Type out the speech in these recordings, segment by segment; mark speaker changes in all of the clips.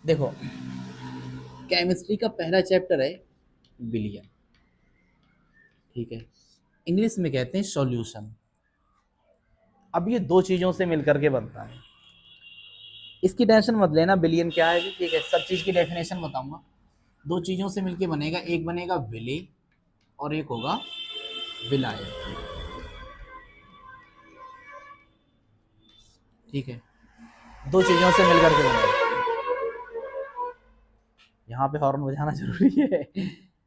Speaker 1: देखो, केमिस्ट्री का पहला चैप्टर है विलियन, ठीक है, इंग्लिश में कहते हैं सॉल्यूशन। अब ये दो चीजों से मिलकर के बनता है, इसकी टेंशन मत लेना विलियन क्या है, ठीक है, सब चीज की डेफिनेशन बताऊंगा। दो चीजों से मिलके बनेगा, एक बनेगा विले और एक होगा विलायक, ठीक है, दो चीजों से मिलकर के बनेगा। यहाँ पे हॉर्न बजाना जरूरी है।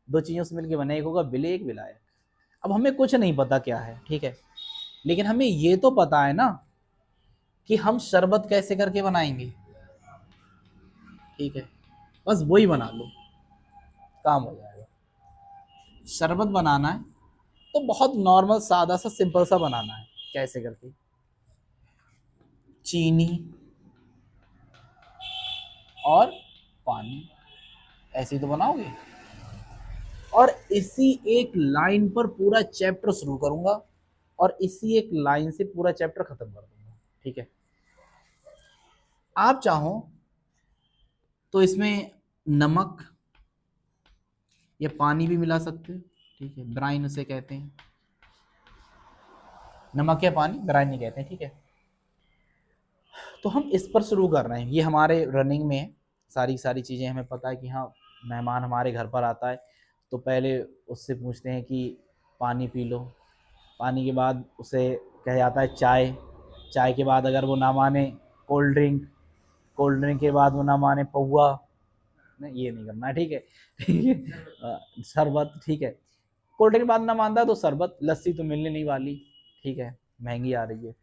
Speaker 1: दो चीजों से मिलकर बने, एक होगा विले एक विलायक। अब हमें कुछ नहीं पता क्या है, ठीक है, लेकिन हमें ये तो पता है ना कि हम शरबत कैसे करके बनाएंगे, ठीक है, बस वही बना लो, काम हो जाएगा। शरबत बनाना है तो बहुत नॉर्मल सादा सा सिंपल सा बनाना है, कैसे करके, चीनी और पानी, ऐसे ही तो बनाओगे। और इसी एक लाइन पर पूरा चैप्टर शुरू करूंगा और इसी एक लाइन से पूरा चैप्टर खत्म कर दूंगा, ठीक है। आप चाहो तो इसमें नमक या पानी भी मिला सकते हो, ठीक है, ब्राइन उसे कहते हैं, नमक या पानी, ब्राइन नहीं कहते हैं, ठीक है। तो हम इस पर शुरू कर रहे हैं, ये हमारे रनिंग में है, सारी सारी चीज़ें हमें पता है कि हाँ, मेहमान हमारे घर पर आता है तो पहले उससे पूछते हैं कि पानी पी लो, पानी के बाद उसे कहा जाता है चाय, चाय के बाद अगर वो ना माने कोल्ड ड्रिंक, कोल्ड ड्रिंक के बाद वो ना माने पौवा, नहीं ये नहीं करना है, ठीक है, ठीक है, शरबत, ठीक है, कोल्ड ड्रिंक के बाद ना मानता तो शरबत, लस्सी तो मिलने नहीं वाली, ठीक है, महंगी आ रही है।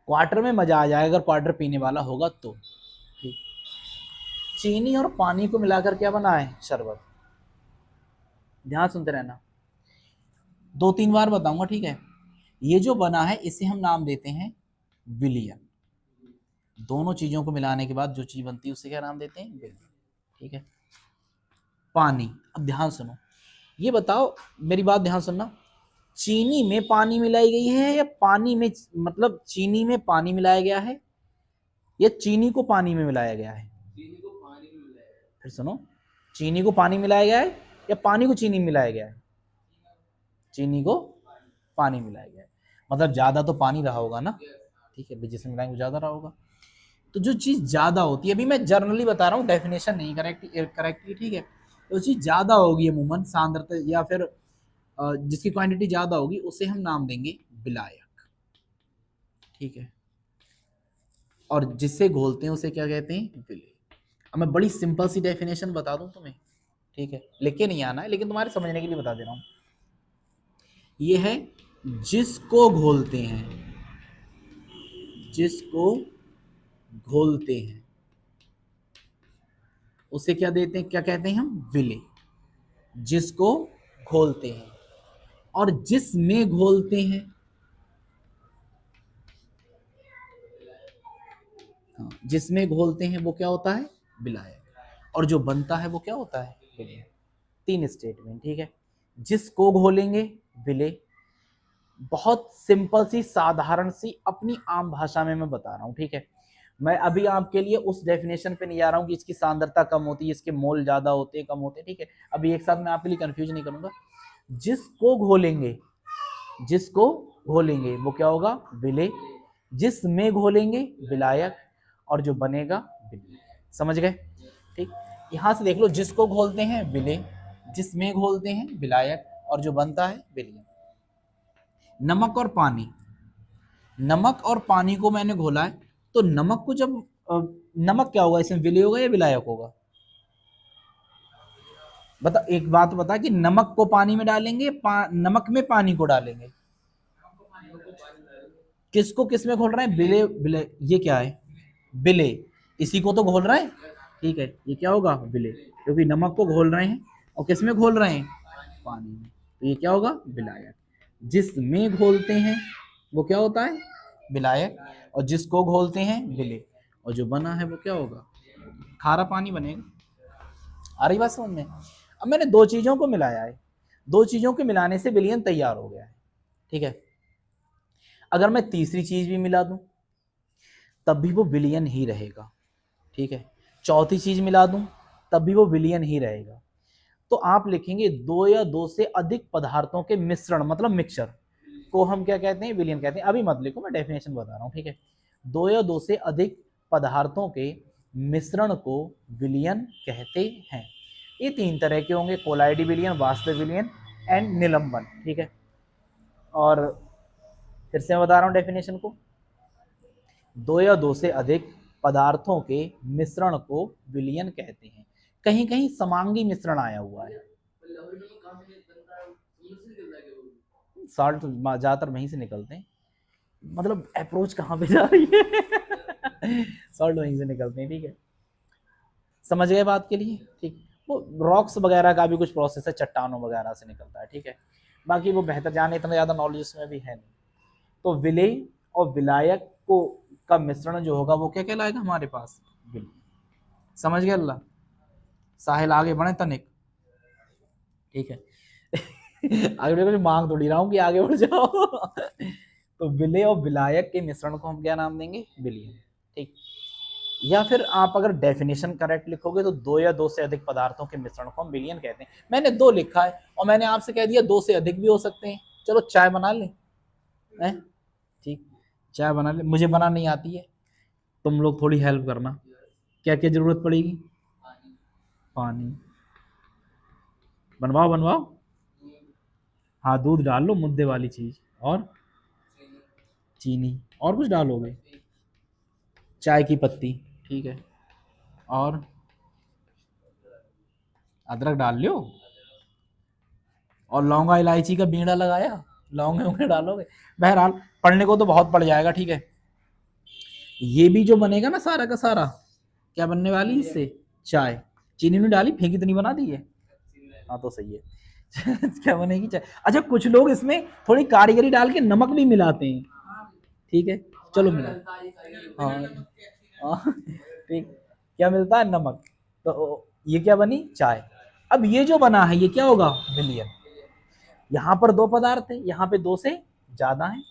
Speaker 1: क्वार्टर में मजा आ जाएगा अगर क्वार्टर पीने वाला होगा तो, ठीक। चीनी और पानी को मिलाकर क्या बना है, शरबत, ध्यान सुनते रहना, दो तीन बार बताऊंगा, ठीक है। ये जो बना है इसे हम नाम देते हैं विलियन, दोनों चीजों को मिलाने के बाद जो चीज बनती है उसे क्या नाम देते हैं, विलियन, ठीक है। पानी, अब ध्यान सुनो, ये बताओ, मेरी बात ध्यान सुनना, चीनी में पानी मिलाई गई है या पानी में, मतलब चीनी में पानी मिलाया गया है या चीनी को पानी में मिलाया गया है, फिर सुनो, चीनी को पानी मिलाया गया है या पानी को चीनी मिलाया गया है, चीनी को पानी मिलाया गया है, मतलब ज्यादा तो पानी रहा होगा ना, ठीक है, जिसमें मिलाएंगे वो ज्यादा रहा होगा। तो जो चीज ज्यादा होती है, अभी मैं जर्नली बता रहा हूँ, डेफिनेशन नहीं करेक्टली, ठीक है, तो चीज ज्यादा होगी अमूमन सांद्रता या फिर जिसकी क्वांटिटी ज्यादा होगी उसे हम नाम देंगे विलायक, ठीक है, और जिससे घोलते हैं उसे क्या कहते हैं, विले। अब मैं बड़ी सिंपल सी डेफिनेशन बता दूं तुम्हें, ठीक है, लेके नहीं आना है लेकिन तुम्हारे समझने के लिए बता दे रहा हूं, ये है जिसको घोलते हैं, जिसको घोलते हैं उसे क्या देते हैं, क्या कहते हैं हम, विले, जिसको घोलते हैं, और जिसमें घोलते हैं, हाँ, जिसमें घोलते हैं वो क्या होता है, विलायक, और जो बनता है वो क्या होता है, विले। तीन स्टेटमेंट, ठीक है, जिसको घोलेंगे विले, बहुत सिंपल सी साधारण सी अपनी आम भाषा में मैं बता रहा हूं, ठीक है, मैं अभी आपके लिए उस डेफिनेशन पे नहीं जा रहा हूं कि इसकी सांद्रता कम होती है, इसके मोल ज्यादा होते हैं कम होते हैं, ठीक है, अभी एक साथ मैं आपके लिए कंफ्यूज नहीं करूंगा। जिसको घोलेंगे, जिसको घोलेंगे वो क्या होगा, विले, जिसमें घोलेंगे विलायक, और जो बनेगा विले, समझ गए, ठीक। यहां से देख लो, जिसको घोलते हैं विले, जिसमें घोलते हैं विलायक, और जो बनता है विले। नमक और पानी, नमक और पानी को मैंने घोला है, तो नमक को जब नमक क्या होगा इसमें, विलय होगा या विलायक होगा, बता, एक बात बता कि नमक को पानी में डालेंगे, नमक में पानी को डालेंगे, किसको किस में घोल रहे हैं, विले, विले, ये क्या है, विले, इसी को तो घोल रहे हैं, ठीक है, ये क्या होगा, विले, क्योंकि नमक को घोल रहे हैं और किस में घोल रहे हैं, पानी में, तो ये क्या होगा, विलायक। जिसमें घोलते हैं वो क्या होता है, विलायक, और जिसको घोलते हैं विले, और जो बना है वो क्या होगा, खारा पानी बनेगा। आ रही बात समझ में। अब मैंने दो चीजों को मिलाया है, दो चीजों के मिलाने से विलियन तैयार हो गया है, ठीक है। अगर मैं तीसरी चीज भी मिला दूं तब भी वो विलियन ही रहेगा, ठीक है, चौथी चीज मिला दूं तब भी वो विलियन ही रहेगा। तो आप लिखेंगे दो या दो से अधिक पदार्थों के मिश्रण मतलब मिक्सचर को हम क्या कहते हैं, विलियन कहते हैं। अभी मत लिखो, मैं डेफिनेशन बता रहा हूं, ठीक है। दो या दो से अधिक पदार्थों के मिश्रण को विलियन कहते हैं। ये तीन तरह के होंगे, कोलाइडी विलियन, वास्तविक विलियन एंड निलंबन, ठीक है। और फिर से मैं बता रहा हूं डेफिनेशन को, दो या दो से अधिक पदार्थों के मिश्रण को विलियन कहते हैं। कहीं कहीं समांगी मिश्रण आया हुआ है, साल्ट ज्यादातर वहीं से निकलते हैं। मतलब अप्रोच कहाँ पे जा रही है सॉल्ट वहीं से निकलते हैं, ठीक है। समझ गए बात के लिए, ठीक। वो रॉक्स वगैरह का भी कुछ प्रोसेस है, चट्टानों वगैरह से निकलता है, ठीक है। बाकी वो बेहतर जाने, इतना ज़्यादा नॉलेज उसमें भी है नहीं। तो विलेय और विलायक को का मिश्रण जो होगा वो क्या कहलाएगा हमारे पास, विलेय। समझ गए अल्लाह। साहिल आगे बढ़े तनिक, ठीक है आगे बढ़े, मांग थोड़ी रहा हूँ कि आगे बढ़ जाओ तो विलेय और विलायक के मिश्रण को हम क्या नाम देंगे, विलियन, ठीक। या फिर आप अगर डेफिनेशन करेक्ट लिखोगे तो दो या दो से अधिक पदार्थों के मिश्रण को हम विलियन कहते हैं। मैंने दो लिखा है और मैंने आपसे कह दिया दो से अधिक भी हो सकते हैं। चलो चाय बना ले, ठीक, चाय बना ले, मुझे बना नहीं आती है, तुम लोग थोड़ी हेल्प करना। क्या क्या जरूरत पड़ेगी, पानी, बनवाओ बनवाओ, हाँ दूध डाल लो, मुद्दे वाली चीज, और चीनी, और कुछ डालोगे, चाय की पत्ती, ठीक है, और अदरक डाल लो, और लौंगा इलायची का बीड़ा लगाया, लौंगे वोंगे डालोगे। बहरहाल पढ़ने को तो बहुत पड़ जाएगा, ठीक है। ये भी जो बनेगा ना सारा का सारा, क्या बनने वाली इससे, चाय। चीनी नहीं डाली, फेंकी तो नहीं बना दी है, हाँ तो सही है क्या बनेगी, चाय। अच्छा कुछ लोग इसमें थोड़ी कारीगरी डाल के नमक भी मिलाते हैं, ठीक है, चलो मिला, हाँ हाँ ठीक, क्या मिलता है, नमक। तो ये क्या बनी, चाय। अब ये जो बना है ये क्या होगा, विलियन। यहाँ पर दो पदार्थ है, यहाँ पे दो से ज्यादा है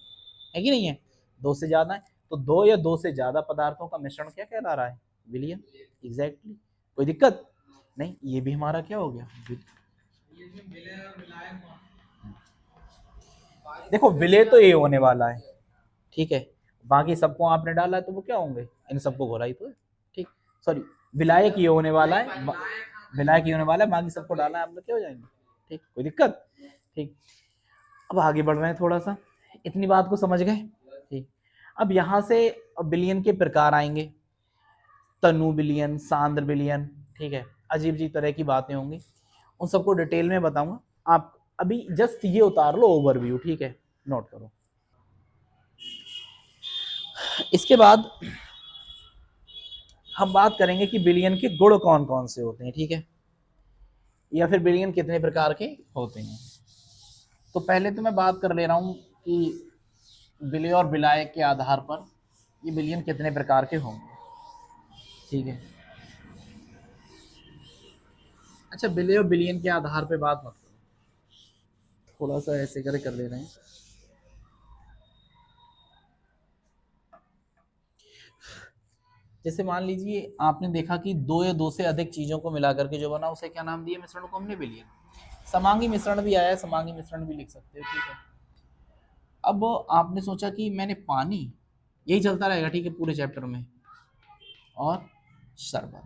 Speaker 1: कि नहीं है, दो से ज्यादा है। तो दो या दो से ज्यादा पदार्थों का मिश्रण क्या कहला रहा है, विलियन। एग्जैक्टली, कोई दिक्कत नहीं, ये भी हमारा क्या हो गया, देखो विलय तो ये होने वाला है, ठीक है। बाकी सबको आपने डाला है तो वो क्या होंगे, इन सबको घोला ही तो है, ठीक। सॉरी, विलायक ये होने वाला है, विलायक ये होने वाला है, बाकी सबको डाला है, आप लोग क्या हो जाएंगे, ठीक, कोई दिक्कत, ठीक। अब आगे बढ़ रहे हैं थोड़ा सा, इतनी बात को समझ गए, ठीक। अब यहाँ से बिलियन के प्रकार आएंगे, तनु बिलियन, सांद्र बिलियन, ठीक है। अजीब अजीब तरह की बातें होंगी, उन सबको डिटेल में बताऊंगा। आप अभी जस्ट ये उतार लो ओवरव्यू, ठीक है, नोट करो। इसके बाद हम बात करेंगे कि बिलियन के गुण कौन कौन से होते हैं, ठीक है, या फिर बिलियन कितने प्रकार के होते हैं। तो पहले तो मैं बात कर ले रहा हूं कि विलय और विलायक के आधार पर ये बिलियन कितने प्रकार के होंगे, ठीक है। अच्छा विलय और बिलियन के आधार पे बात मत करो, थोड़ा सा ऐसे कर ले रहे हैं। जैसे मान लीजिए आपने देखा कि दो या दो से अधिक चीजों को मिलाकर के जो बना उसे क्या नाम दिया, मिश्रण को हमने विलियन। समांगी मिश्रण भी आया है, समांगी मिश्रण भी लिख सकते हो, ठीक है। अब आपने सोचा कि मैंने पानी, यही चलता रहेगा, ठीक है, पूरे चैप्टर में, और शरबत,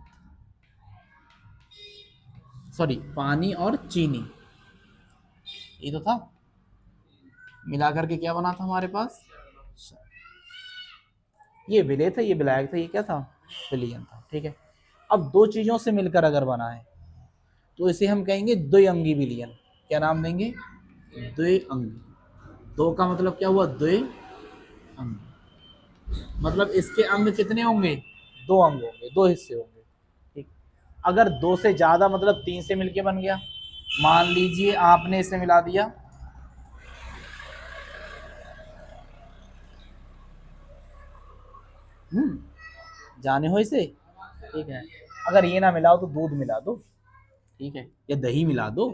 Speaker 1: सॉरी पानी और चीनी, ये तो था, मिला करके क्या बना था हमारे पास, ये विलय था, ये विलायक था, ये क्या था, विलियन था, ठीक है। अब दो चीजों से मिलकर अगर बना है तो इसे हम कहेंगे द्विअंगी विलियन। क्या नाम देंगे, द्विअंगी। दो का मतलब क्या हुआ, द्विअंग, मतलब इसके अंग कितने होंगे, दो अंग होंगे, दो हिस्से होंगे, ठीक। अगर दो से ज्यादा मतलब तीन से मिलके बन गया, मान लीजिए आपने इसे मिला दिया, जाने हो इसे, ठीक है। अगर ये ना मिलाओ तो दूध मिला दो, ठीक है, या दही मिला दो,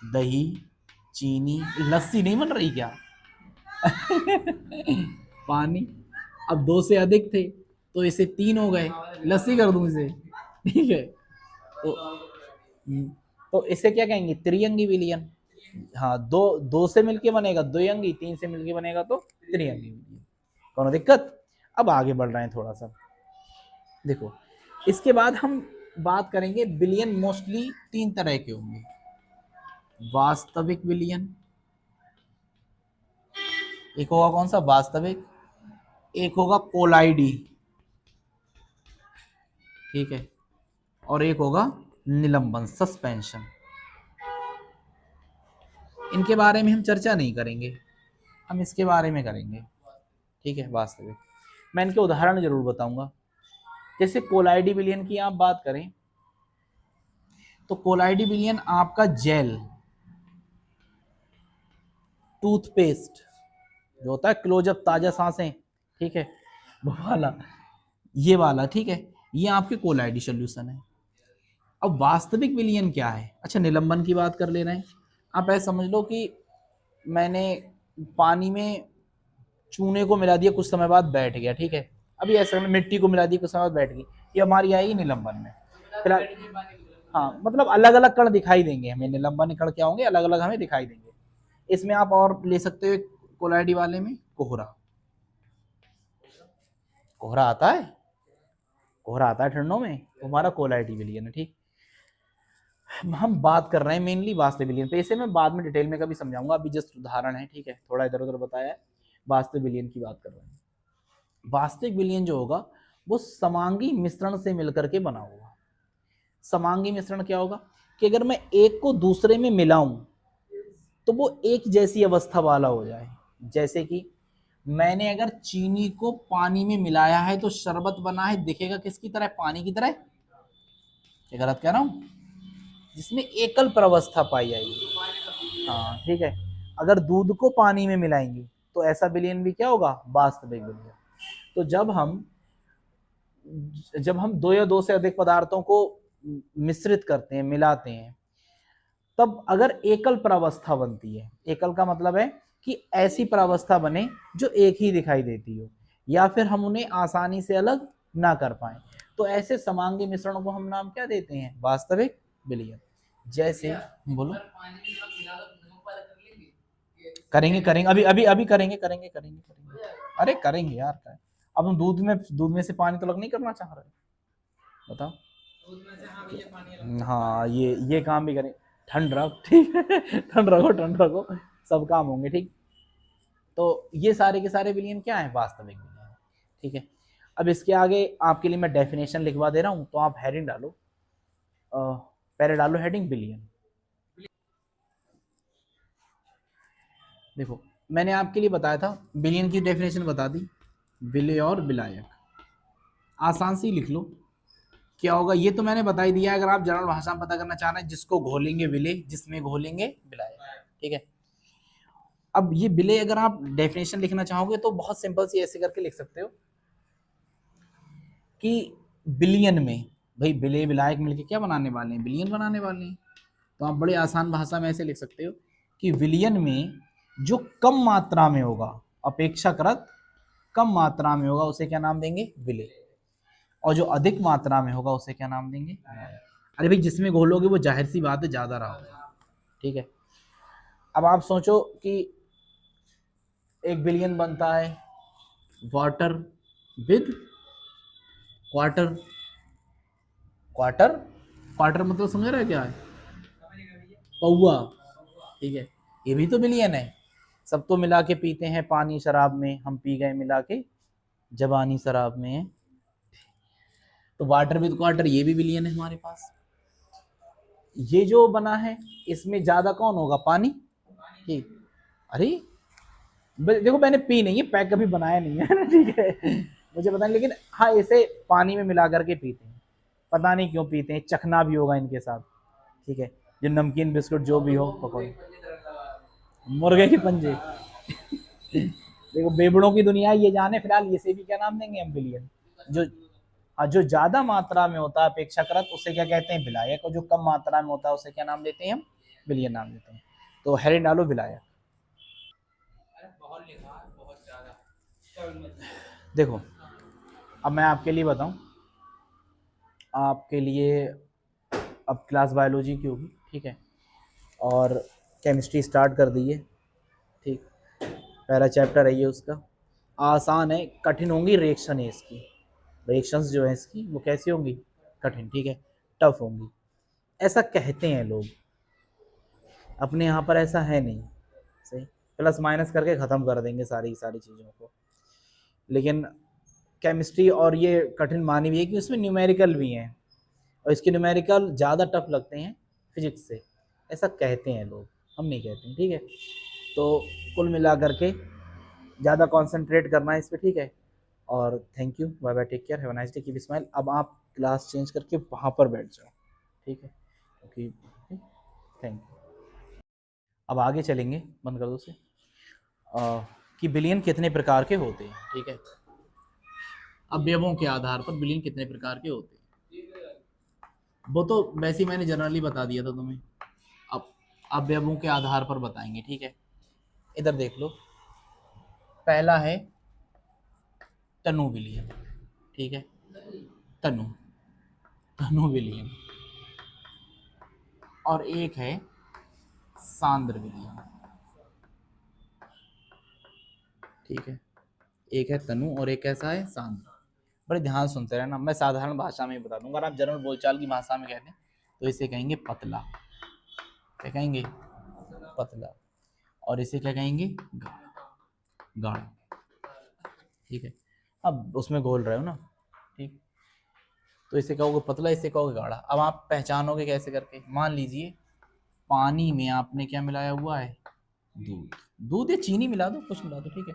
Speaker 1: दही, चीनी, लस्सी नहीं बन रही क्या पानी। अब दो से अधिक थे तो इसे 3 हो गए, लस्सी कर दूं इसे, ठीक है। तो तो इसे क्या कहेंगे, त्रिअंगी विलियन। हाँ, दो दो से मिलके बनेगा द्विअंगी, 3 से मिलके बनेगा तो त्रिअंगी विलियन। कोनो दिक्कत? अब आगे बढ़ रहे हैं थोड़ा सा। देखो, इसके बाद हम बात करेंगे बिलियन मोस्टली 3 तरह के होंगे। वास्तविक विलियन, एक होगा कौन सा, वास्तविक, एक होगा कोलाइडी, ठीक है, और एक होगा निलंबन, सस्पेंशन। इनके बारे में हम चर्चा नहीं करेंगे, हम इसके बारे में करेंगे, ठीक है। वास्तविक, मैं इनके उदाहरण जरूर बताऊंगा। जैसे कोलाइडी विलियन की आप बात करें तो कोलाइडी विलियन आपका जेल, टूथपेस्ट जो होता है क्लोजअप ताजा सांसें, ठीक है, वो वाला, ये वाला, ठीक है, ये आपके कोलाइडी सोल्यूशन है। अब वास्तविक विलियन क्या है? अच्छा, निलंबन की बात कर ले रहे हैं। आप ऐसा समझ लो कि मैंने पानी में चूने को मिला दिया, कुछ समय बाद बैठ गया, ठीक है। अभी ऐसा मिट्टी को मिला दी, कुछ समय बाद बैठ गई, ये हमारी आएगी निलंबन में। फिलहाल हाँ, मतलब अलग अलग कण दिखाई देंगे हमें, निलंबन कण क्या होंगे, अलग अलग हमें दिखाई देंगे। इसमें आप और ले सकते हो कोलाइडी वाले में कोहरा। कोहरा आता है, कोहरा आता है ठंडों में, तो हमारा कोलाइडी विलियन है, ठीक। हम बात कर रहे हैं मेनली वास्तविक विलियन पे, इसे मैं बाद में डिटेल में कभी समझाऊंगा, अभी जस्ट उदाहरण है, ठीक है, थोड़ा इधर उधर बताया है। वास्तविक विलियन की बात कर रहे हैं। वास्तविक विलियन जो होगा वो समांगी मिश्रण से मिलकर के बना होगा। समांगी मिश्रण क्या होगा कि अगर मैं एक को दूसरे में मिलाऊं तो वो एक जैसी अवस्था वाला हो जाए। जैसे कि मैंने अगर चीनी को पानी में मिलाया है तो शरबत बना है, दिखेगा किसकी तरह, पानी की तरह। ये गलत कह रहा हूं? जिसमें एकल प्रवस्था पाई जाएगी, हाँ ठीक है। अगर दूध को पानी में मिलाएंगे तो ऐसा विलियन भी क्या होगा, वास्तविक विलियन। तो जब हम दो या दो से अधिक पदार्थों को मिश्रित करते हैं, मिलाते हैं, तब अगर एकल प्रावस्था बनती है, एकल का मतलब है कि ऐसी प्रावस्था बने जो एक ही दिखाई देती हो, या फिर हम उन्हें आसानी से अलग ना कर पाए, तो ऐसे समांगी मिश्रण को हम नाम क्या देते हैं, वास्तविक विलियन। जैसे बोलो, करेंगे करेंगे, अभी अभी अभी करेंगे। अरे करेंगे यार, क्या अब हम दूध में से पानी तो अलग नहीं करना चाह रहे, बताओ। हाँ, ये काम भी करें, ठंड रख, ठीक है, ठंड रखो, सब काम होंगे, ठीक। तो ये सारे के सारे विलियन क्या है, वास्तविक विलियन, ठीक है। अब इसके आगे आपके लिए मैं डेफिनेशन लिखवा दे रहा हूं, तो आप हेडिंग डालो, पहले डालो हेडिंग विलियन। देखो, मैंने आपके लिए बताया था, विलियन की डेफिनेशन बता दी, विलय और विलायक, आसान सी लिख लो। क्या होगा ये तो मैंने बता ही दिया, अगर आप जनरल भाषा में पता करना चाह रहे हैं, जिसको घोलेंगे विलय, जिसमें घोलेंगे विलायक, ठीक है। अब ये विलय अगर आप डेफिनेशन लिखना चाहोगे तो बहुत सिंपल सी ऐसे करके लिख सकते हो कि बिलियन में, भाई विलय विलायक मिलके क्या बनाने वाले हैं, बिलियन बनाने वाले हैं। तो आप बड़े आसान भाषा में ऐसे लिख सकते हो कि विलियन में जो कम मात्रा में होगा, अपेक्षाकृत कम मात्रा में होगा, उसे क्या नाम देंगे, विलय। और जो अधिक मात्रा में होगा उसे क्या नाम देंगे, अरे भाई जिसमें घोलोगे वो जाहिर सी बात है ज्यादा रहा होगा, ठीक है। अब आप सोचो कि एक बिलियन बनता है water with quarter, quarter quarter मतलब समझ रहे हो क्या है, पौआ, ठीक है। ये भी तो बिलियन है, सब तो मिला के पीते हैं पानी शराब में, हम पी गए मिला के जबानी शराब में है, तो वाटर विद क्वार्टर ये भी बिलियन है हमारे पास। ये जो बना है इसमें ज्यादा कौन होगा, पानी, ठीक। अरे देखो, मैंने पी नहीं है, पैक कभी बनाया नहीं है, ठीक है, मुझे पता नहीं, लेकिन हाँ इसे पानी में मिला करके पीते हैं, पता नहीं क्यों पीते हैं, चखना भी होगा इनके साथ, ठीक है। जो नमकीन बिस्कुट जो भी हो पकौड़े, मुर्गे के पंजे, देखो बेबड़ों की दुनिया ये जाने, फिलहाल इसे भी क्या नाम देंगे हम, बिलियन। जो हाँ, जो ज्यादा मात्रा में होता है अपेक्षाकृत उसे क्या कहते हैं, विलायक, और जो कम मात्रा में होता है उसे क्या नाम देते हैं हम, विलियन नाम देते हैं। तो हेरिन डालो विलायक। देखो, अब मैं आपके लिए बताऊं, आपके लिए अब क्लास बायोलॉजी की होगी, ठीक है, और केमिस्ट्री स्टार्ट कर दी है, ठीक। पहला चैप्टर है ये उसका, आसान है, कठिन होंगी रिएक्शन है इसकी, रिएक्शंस जो है इसकी वो कैसी होंगी, कठिन, ठीक है, टफ होंगी, ऐसा कहते हैं लोग, अपने यहाँ पर ऐसा है नहीं, सही, प्लस माइनस करके ख़त्म कर देंगे सारी सारी चीज़ों को। लेकिन केमिस्ट्री और ये कठिन मानी भी है कि उसमें न्यूमेरिकल भी हैं, और इसके न्यूमेरिकल ज़्यादा टफ लगते हैं फिजिक्स से, ऐसा कहते हैं लोग, हम नहीं कहते हैं, ठीक है। तो कुल मिला करके ज़्यादा कॉन्सेंट्रेट करना है इस पर, ठीक है। और thank you, bye bye, take care, have a nice day, keep smile. अब आप क्लास चेंज करके वहाँ पर बैठ जाओ, ठीक है, क्योंकि थैंक यू। अब आगे चलेंगे, बंद कर दो उसे, कि बिलियन कितने प्रकार के होते हैं, ठीक है। अवयवों के आधार पर बिलियन कितने प्रकार के होते हैं, वो तो वैसे ही मैंने जनरली बता दिया था तुम्हें। अब अवयवों के आधार पर बताएंगे, ठीक है। इधर देख लो, पहला है तनु विलियन, ठीक है, तनु, तनु विलियन, और एक है सांद्र विलियन, ठीक है, एक है तनु और एक कैसा है सांद्र। बड़े ध्यान सुनते रहना, मैं साधारण भाषा में बता दूंगा, अगर आप जनरल बोलचाल की भाषा में कहते हैं तो इसे कहेंगे पतला, क्या कहेंगे, पतला, और इसे क्या कहेंगे, गाढ़ा, गाढ़ा, ठीक है। अब उसमें घोल रहे हो ना, ठीक, तो इसे कहोगे पतला, इसे कहोगे गाढ़ा। अब आप पहचानोगे कैसे करके, मान लीजिए पानी में आपने क्या मिलाया हुआ है, दूध, दूध या चीनी मिला दो, कुछ मिला दो, ठीक है,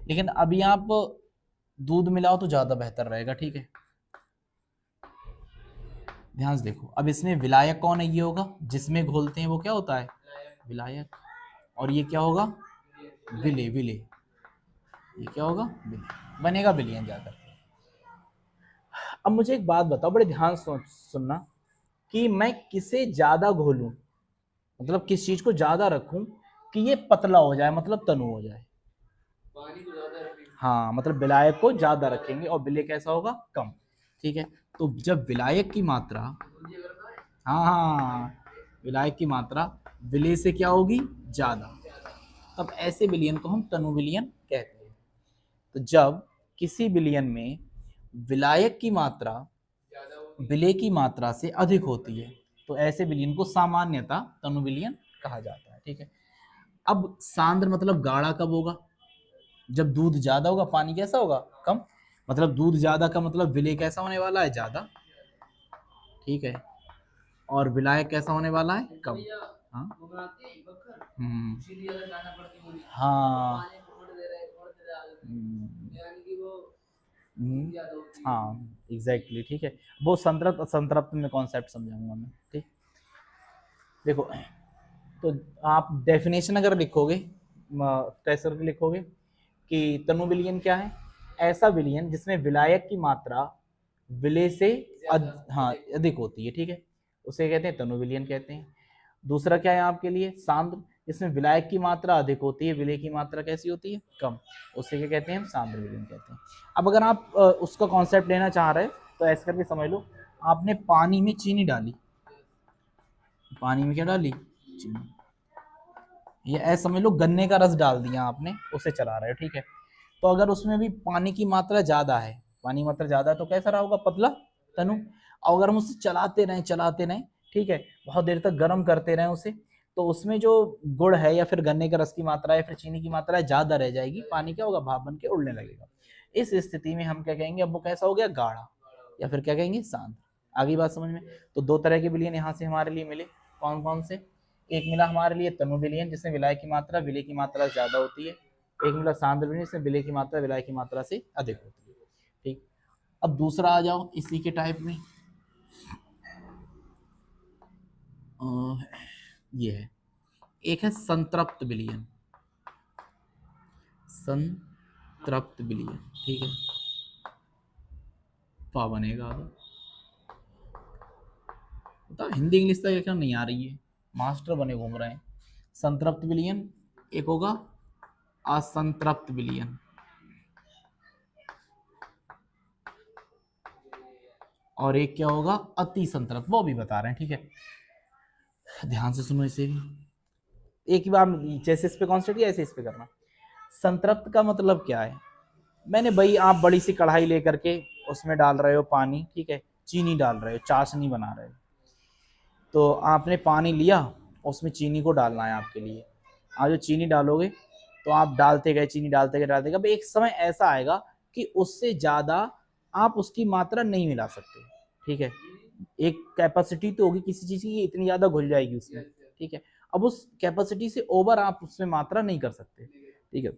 Speaker 1: लेकिन अभी आप दूध मिलाओ तो ज्यादा बेहतर रहेगा, ठीक है। ध्यान से देखो, अब इसमें विलायक कौन है, ये होगा, जिसमें घोलते हैं वो क्या होता है, विलायक, और ये क्या होगा, विले, विले, ये क्या होगा, विले, बनेगा विलियन जाकर। अब मुझे एक बात बताओ, बड़े ध्यान सुनना, कि मैं किसे ज्यादा घोलूं, मतलब किस चीज को ज्यादा रखूं कि ये पतला हो जाए, मतलब तनु हो जाए, हाँ, मतलब विलायक को ज्यादा रखेंगे और विलय कैसा होगा, कम, ठीक है। तो जब विलायक की मात्रा, हाँ हाँ, विलायक की मात्रा विलय से क्या होगी, ज्यादा, तब ऐसे विलियन को हम तनु विलियन कहते हैं। तो जब किसी विलियन में विलायक की मात्रा विलय की मात्रा से अधिक होती है तो ऐसे विलियन को सामान्यतः तनु विलियन कहा जाता है, ठीक है। अब सांद्र मतलब गाढ़ा कब होगा, जब दूध ज्यादा होगा, पानी कैसा होगा, कम, मतलब दूध ज्यादा का मतलब विलय कैसा होने वाला है, ज्यादा, ठीक है, और विलायक कैसा होने वाला है, कम, हाँ, हम्म, हाँ, हाँ, एग्जैक्टली, ठीक है। वो संतृप्त असंतृप्त में कॉन्सेप्ट समझाऊंगा मैं, ठीक। देखो, तो आप डेफिनेशन अगर लिखोगे, कैसे करके लिखोगे कि तनु विलियन क्या है, ऐसा विलियन जिसमें विलायक की मात्रा विलय से हाँ अधिक होती है, ठीक है, उसे कहते हैं तनु विलियन कहते हैं। दूसरा क्या है आपके लिए, सांद्र, जिसमें विलायक की मात्रा अधिक होती है, विलय की मात्रा कैसी होती है, कम, उसे क्या कहते हैं, हम सांद्र विलियन कहते हैं। अब अगर आप उसका कॉन्सेप्ट लेना चाह रहे हैं तो ऐसे करके समझ लो, आपने पानी में चीनी डाली, पानी में क्या डाली, चीनी, ये ऐसा समझ लो गन्ने का रस डाल दिया आपने, उसे चला रहे हो, ठीक है। तो अगर उसमें भी पानी की मात्रा ज्यादा है, पानी की मात्रा ज्यादा है तो कैसा रहा होगा, पतला तनु। और अगर हम उसे चलाते रहें, ठीक है, बहुत देर तक गर्म करते रहें उसे, तो उसमें जो गुड़ है या फिर गन्ने का रस की मात्रा है, फिर चीनी की मात्रा ज्यादा रह जाएगी, पानी क्या होगा, भाप बन के उड़ने लगेगा। इस स्थिति में हम क्या कहेंगे, अब वो कैसा हो गया, गाढ़ा, या फिर क्या कहेंगे, शांत। आगे बात समझ में। तो दो तरह के विलियन यहाँ से हमारे लिए मिले, कौन कौन से, एक मिला हमारे लिए तनु विलियन जिसमें विलाय की मात्रा विलय की मात्रा ज्यादा होती है, एक मिला सांद्र विलियन जिसमें विलय की मात्रा विलाय की मात्रा से अधिक होती है, ठीक। अब दूसरा आ जाओ इसी के टाइप में, ये है, एक है संतृप्त विलियन, संतृप्त विलियन, ठीक है, पा बनेगा, बता हिंदी इंग्लिश तक क्या नहीं आ रही है, मास्टर बने घूम रहे हैं। संतृप्त विलियन, एक होगा असंतृप्त विलियन, और एक क्या होगा, अति संतृप्त, वो भी बता रहे हैं, ठीक है। ध्यान से सुनो इसे भी, एक ही बार जैसे इस पे कॉन्सेंट्रेट किया ऐसे इस पे करना। संतृप्त का मतलब क्या है, मैंने भाई, आप बड़ी सी कढ़ाई लेकर के उसमें डाल रहे हो पानी, ठीक है, चीनी डाल रहे हो, चाशनी बना रहे हो, तो आपने पानी लिया, उसमें चीनी को डालना है आपके लिए। आप जो चीनी डालोगे तो आप डालते गए, चीनी डालते गए, अब एक समय ऐसा आएगा कि उससे ज़्यादा आप उसकी मात्रा नहीं मिला सकते, ठीक है। एक कैपेसिटी तो होगी किसी चीज़ की, इतनी ज़्यादा घुल जाएगी उसमें, ठीक है। अब उस कैपेसिटी से ओवर आप उसमें मात्रा नहीं कर सकते, ठीक है।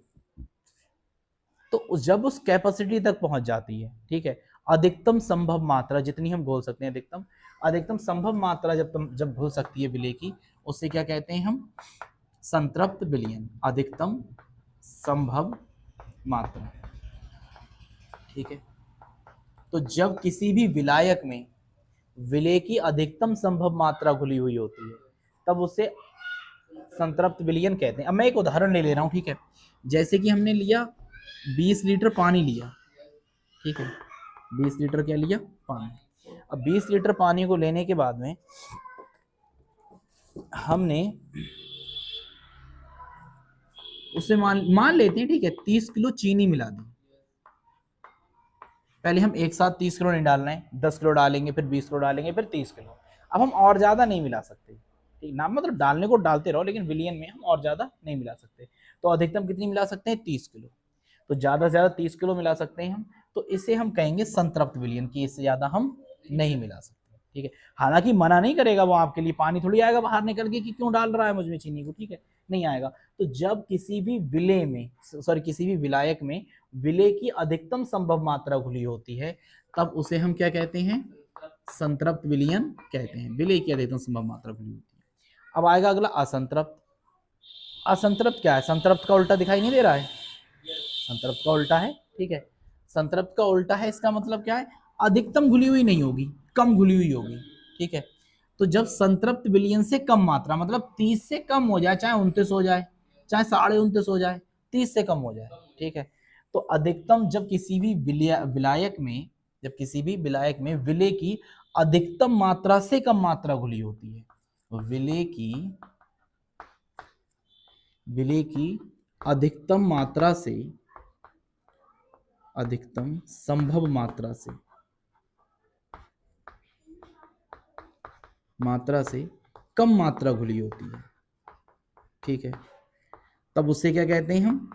Speaker 1: तो जब उस कैपेसिटी तक पहुंच जाती है, ठीक है, अधिकतम संभव मात्रा जितनी हम घोल सकते हैं, अधिकतम अधिकतम संभव मात्रा जब घुल सकती है विलेय की, उससे क्या कहते हैं हम, संतृप्त विलयन, अधिकतम संभव मात्रा, ठीक है। तो जब किसी भी विलायक में विलेय की अधिकतम संभव मात्रा घुली हुई होती है, तब उसे संतृप्त विलयन कहते हैं। अब मैं एक उदाहरण ले रहा हूं, ठीक है। जैसे कि हमने लिया 20 लीटर पानी लिया, ठीक है, 20 लीटर क्या लिया, पानी। अब 20 लीटर पानी को लेने के बाद में हमने उसे मान लेते हैं, ठीक है, 30 किलो चीनी मिला दी। पहले हम एक साथ 30 किलो नहीं डालना है, 10 किलो डालेंगे, फिर 20 किलो डालेंगे, फिर 30 किलो। अब हम और ज़्यादा नहीं मिला सकते, ठीक ना, मतलब डालने को डालते रहो, लेकिन विलियन में हम और ज़्यादा नहीं मिला सकते। तो अधिकतम कितनी मिला सकते हैं, 30 किलो। तो ज़्यादा से ज़्यादा 30 किलो मिला सकते हैं हम, तो इसे हम कहेंगे संतृप्त विलियन, की इससे ज़्यादा हम नहीं मिला सकते, ठीक है। हालांकि मना नहीं करेगा वो आपके लिए, पानी थोड़ी आएगा बाहर निकल के कि क्यों डाल रहा है मुझमें चीनी को, ठीक है, नहीं आएगा। तो जब किसी भी विलेय में, सॉरी, किसी भी विलायक में विलेय की अधिकतम संभव मात्रा घुली होती है, तब उसे हम क्या कहते हैं, संतृप्त विलयन कहते हैं। विलेय की अधिकतम संभव मात्रा घुली होती है। अब आएगा अगला असंतृप्त। असंतृप्त क्या है, संतृप्त का उल्टा दिखाई नहीं दे रहा है, संतृप्त का उल्टा है, ठीक है, संतृप्त का उल्टा है। इसका मतलब क्या है, अधिकतम घुली हुई नहीं होगी, कम घुली हुई होगी, ठीक है। तो जब संतृप्त विलयन से कम मात्रा, मतलब 30 से कम हो जाए, चाहे 29 हो जाए, चाहे 29.5 हो जाए, 30 से कम हो जाए, ठीक है। तो अधिकतम जब किसी भी विलायक में, जब किसी भी विलायक में विलेय की अधिकतम मात्रा से कम मात्रा घुली होती है, तो विलेय की अधिकतम मात्रा से, अधिकतम संभव मात्रा से कम मात्रा घुली होती है, ठीक है, तब उसे क्या कहते हैं हम,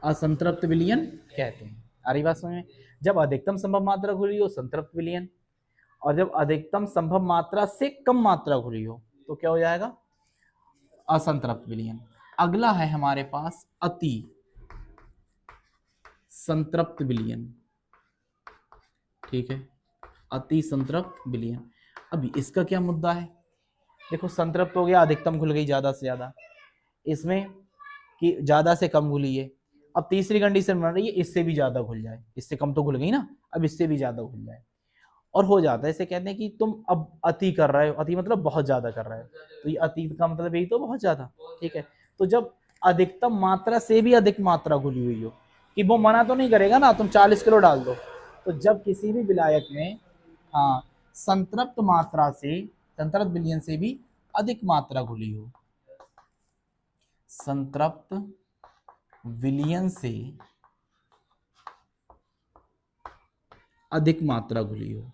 Speaker 1: असंतृप्त विलयन कहते हैं। आ रही बात समझ में, जब अधिकतम संभव मात्रा घुली हो संतृप्त विलयन, और जब अधिकतम संभव मात्रा से कम मात्रा घुली हो तो क्या हो जाएगा, असंतृप्त विलयन। अगला है हमारे पास अति संतृप्त विलयन, ठीक है, अति संतृप्त विलयन। अभी इसका क्या मुद्दा है, देखो, संतृप्त हो गया, अधिकतम घुल गई ज्यादा से ज्यादा, इसमें कि ज्यादा से कम घुली है। अब तीसरी कंडीशन बन रही है, इससे भी ज्यादा घुल जाए, इससे कम तो घुल गई ना, अब इससे भी ज्यादा घुल जाए, और हो जाता है। इसे कहते हैं कि तुम अब अति कर रहे हो, अति मतलब बहुत ज्यादा कर रहे हो, तो ये अति का मतलब यही तो, बहुत ज्यादा, ठीक है। तो जब अधिकतम मात्रा से भी अधिक मात्रा घुली हुई हो, कि वो मना तो नहीं करेगा ना, तुम 40 किलो डाल दो। तो जब किसी भी विलायक में, हाँ, संतृप्त मात्रा से, संतृप्त विलयन से भी अधिक मात्रा घुली हो, संतृप्त विलयन से अधिक मात्रा घुली हो,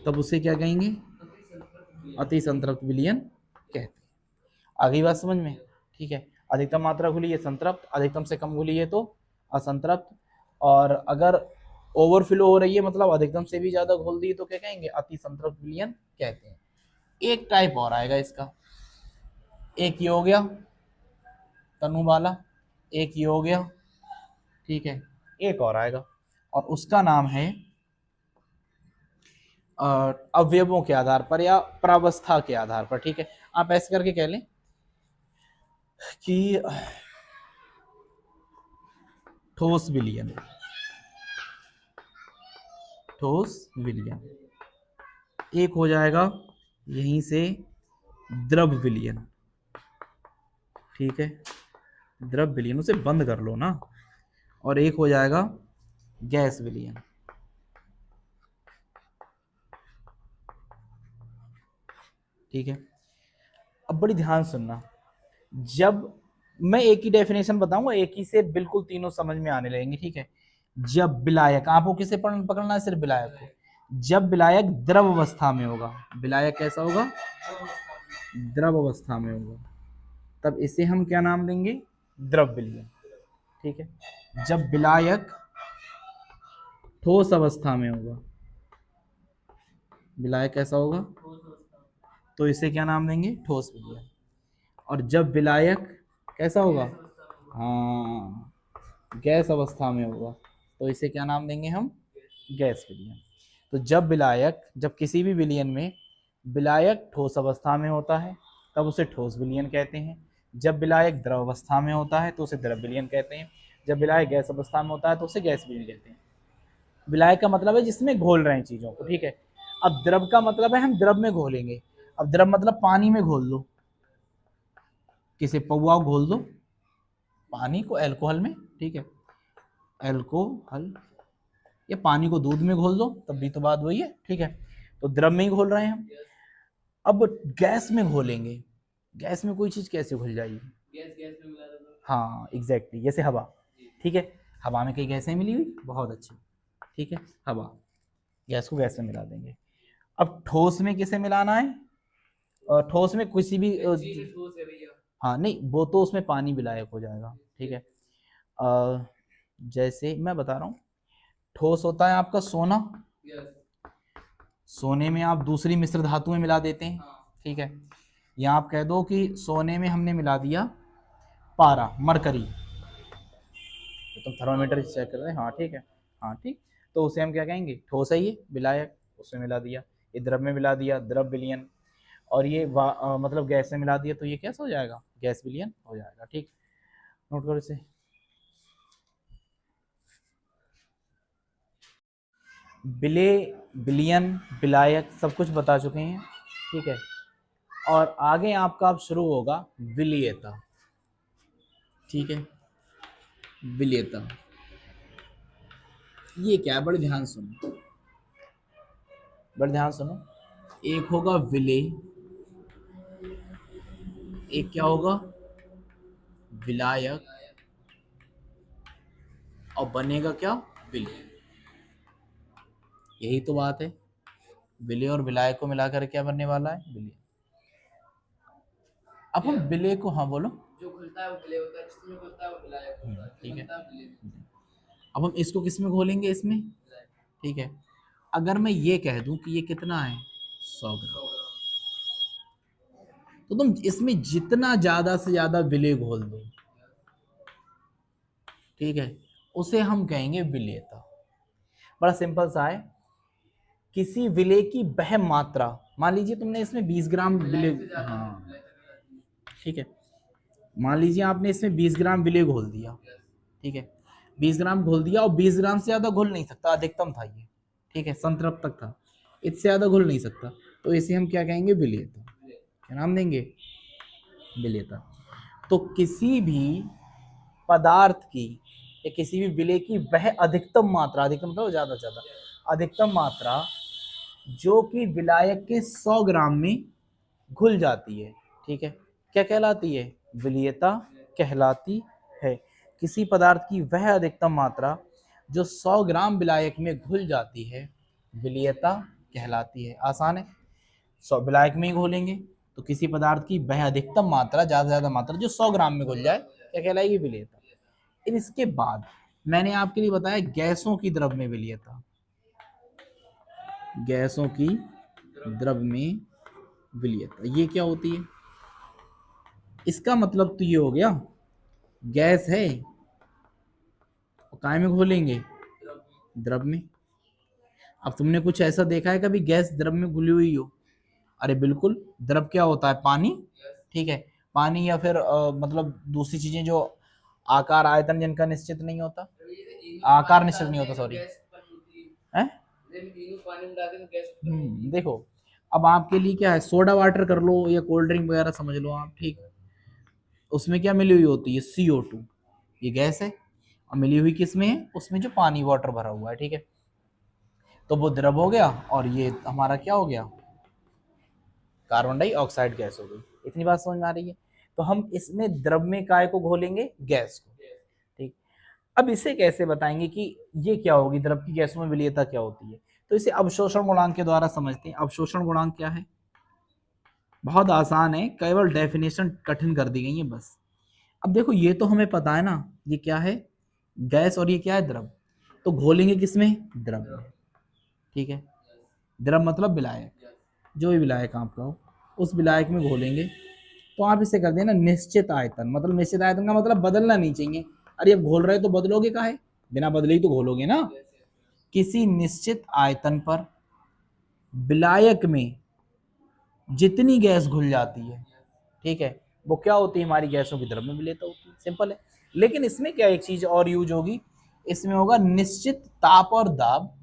Speaker 1: तब उसे क्या कहेंगे, अति संतृप्त विलयन कहते हैं। आगे बात समझ में, ठीक है। अधिकतम मात्रा घुली है संतृप्त, अधिकतम से कम घुली है तो असंतृप्त, और अगर ओवरफ्लो हो रही है, मतलब अधिकतम से भी ज्यादा घुल दी, तो क्या कहेंगे, अति संतृप्त विलयन कहते हैं। एक टाइप और आएगा इसका, एक ये हो गया तनु वाला, एक ये हो गया, ठीक है, एक और आएगा, और उसका नाम है अवयवों के आधार पर या प्रावस्था के आधार पर, ठीक है। आप ऐसे करके कह लें कि ठोस विलयन, ठोस विलयन, एक हो जाएगा यहीं से द्रव विलयन, ठीक है, द्रव विलयन, उसे बंद कर लो ना, और एक हो जाएगा गैस विलयन। ठीक है, अब बड़ी ध्यान सुनना, जब मैं एक ही डेफिनेशन बताऊंगा, एक ही से बिल्कुल तीनों समझ में आने लगेंगे। ठीक है, जब विलायक, आपको किसे पकड़ना है, सिर्फ विलायक को। जब विलायक द्रव अवस्था में होगा, विलायक कैसा होगा, द्रव अवस्था में होगा, तब इसे हम क्या नाम देंगे, द्रव विलयन। ठीक है, जब विलायक ठोस अवस्था में होगा, विलायक कैसा होगा, तो इसे क्या नाम देंगे, ठोस विलयन। और जब विलायक कैसा होगा, हाँ, गैस अवस्था में होगा, तो इसे क्या नाम देंगे हम, गैस विलयन। तो जब विलायक, जब किसी भी विलयन में विलायक ठोस अवस्था में होता है तब उसे ठोस विलयन कहते हैं। जब विलायक द्रव अवस्था में होता है तो उसे द्रव विलयन कहते हैं। जब विलायक गैस अवस्था में होता है तो उसे गैस विलयन कहते हैं। विलायक का मतलब है जिसमें घोल रहे हैं चीजों को। ठीक है, अब द्रव का मतलब है हम द्रव में घोलेंगे। अब द्रव मतलब पानी में घोल दो, किसे पौवा घोल दो पानी को अल्कोहल में। ठीक है, अल्कोहल, या पानी को दूध में घोल दो, तब भी तो बात वही है। ठीक है, तो द्रव में ही घोल रहे हैं हम। अब गैस में घोलेंगे, गैस में कोई चीज कैसे घुल जाएगी, गैस में मिला दो, हाँ एग्जैक्टली, जैसे हवा। ठीक है, हवा में कई गैसें मिली हुई, बहुत अच्छी। ठीक है, हवा, गैस को गैस में मिला देंगे। अब ठोस में किसे मिलाना है, ठोस में किसी भी हाँ नहीं, वो तो उसमें पानी विलायक हो जाएगा। ठीक है, जैसे मैं बता रहा हूँ, ठोस होता है आपका सोना, सोने में आप दूसरी मिश्र धातुएं मिला देते हैं। ठीक है, या आप कह दो कि सोने में हमने मिला दिया पारा, मरकरी, तो तुम थर्मामीटर चेक कर रहे हैं, हाँ ठीक है, हाँ ठीक, तो उसे हम क्या कहेंगे, ठोस है ये विलायक, उसमें मिला दिया। ये द्रव में मिला दिया, द्रव विलयन। और ये मतलब गैस में मिला दिया, तो ये कैसा हो जाएगा, गैस विलयन हो जाएगा। ठीक, नोट करो इसे। विले, विलयन, विलायक सब कुछ बता चुके हैं। ठीक है, और आगे आपका अब शुरू होगा विलीयता। ठीक है, विलीयता ये क्या है, बड़े ध्यान सुनो, बड़े ध्यान सुनो। एक होगा विलेय, एक क्या होगा, विलायक, और बनेगा क्या, विलेय। यही तो बात है, विलेय और विलायक को मिलाकर क्या बनने वाला है, विलेय। अब हम विलेय को, हाँ बोलो, जो खुलता है वो विलेय होता है, जिसमें खुलता है वो विलायक होता है। ठीक है, अब हम इसको किस में घोलेंगे, इसमें। ठीक है, अगर मैं ये कह दूं कि ये कितना है, 100 ग्राम, तो तुम इसमें जितना ज्यादा से ज्यादा विलेय घोल दो, ठीक है, उसे हम कहेंगे विलेयता। बड़ा सिंपल सा है, किसी विलेय की वह मात्रा, मान लीजिए तुमने इसमें 20 ग्राम विलेय, हाँ ठीक है, मान लीजिए आपने इसमें 20 ग्राम विलेय घोल दिया। ठीक है, 20 ग्राम घोल दिया, और 20 ग्राम से ज्यादा घुल नहीं सकता, अधिकतम था ये। ठीक है, संतृप्त तक था, इससे ज्यादा घुल नहीं सकता, तो इसे हम क्या कहेंगे, विलेयता। क्या नाम देंगे, विलेयता। तो किसी भी पदार्थ की या किसी भी विलेय की वह अधिकतम मात्रा, अधिकतम मतलब ज्यादा से ज्यादा, अधिकतम मात्रा जो कि विलायक के 100 ग्राम में घुल जाती है। ठीक है, क्या कहलाती है, विलीयता कहलाती है। किसी पदार्थ की वह अधिकतम मात्रा जो 100 ग्राम विलायक में घुल जाती है, विलीयता कहलाती है। आसान है, 100 विलायक में ही घोलेंगे तो किसी पदार्थ की वह अधिकतम मात्रा, ज्यादा से ज्यादा मात्रा जो 100 ग्राम में घुल जाए, क्या कहलाएगी, विलीयता। फिर इसके बाद मैंने आपके लिए बताया गैसों की द्रव में विलीयता, गैसों की द्रव में विलीयता ये क्या होती है। इसका मतलब तो ये हो गया, गैस है और काय में घोलेंगे, द्रव में। अब तुमने कुछ ऐसा देखा है कभी गैस द्रव में घुली हुई हो, अरे बिल्कुल, द्रव क्या होता है, पानी। ठीक है, पानी, या फिर मतलब दूसरी चीजें जो आकार आयतन जिनका निश्चित नहीं होता, आकार निश्चित नहीं होता, सॉरी है। देखो, अब आपके लिए क्या है, सोडा वाटर कर लो या कोल्ड ड्रिंक वगैरह समझ लो आप। ठीक, उसमें क्या मिली हुई होती है, CO2, ये गैस है। और मिली हुई किस में है, उसमें जो पानी वाटर भरा हुआ है, ठीक है। तो वो द्रव हो गया और ये हमारा क्या हो गया, कार्बन डाइऑक्साइड गैस हो गई। इतनी बात समझ में आ रही है। तो हम इसमें द्रव में काय को घोलेंगे, गैस को, ठीक। अब इसे कैसे बताएंगे कि ये क्या होगी, द्रव की गैसों में विलीयता क्या होती है। तो इसे अवशोषण गुणांक के द्वारा समझते हैं। अवशोषण गुणांक क्या है, बहुत आसान है, केवल डेफिनेशन कठिन कर दी गई है बस। अब देखो ये तो हमें पता है ना, ये क्या है, गैस, और ये क्या है, द्रव। तो घोलेंगे किसमें, द्रव में, ठीक है। द्रव मतलब विलायक, जो भी विलायक आपका हो उस विलायक में घोलेंगे। तो आप इसे कर देना निश्चित आयतन, मतलब निश्चित आयतन का मतलब बदलना नहीं चाहिए। अरे अब घोल रहे तो बदलोगे काहे, बिना बदले ही तो घोलोगे ना। किसी निश्चित आयतन पर विलायक में जितनी गैस घुल जाती है, ठीक है, वो क्या होती है, हमारी गैसों की द्रव में विलेयता होती है, सिंपल है। लेकिन इसमें क्या एक चीज और यूज होगी, इसमें होगा निश्चित ताप और दाब,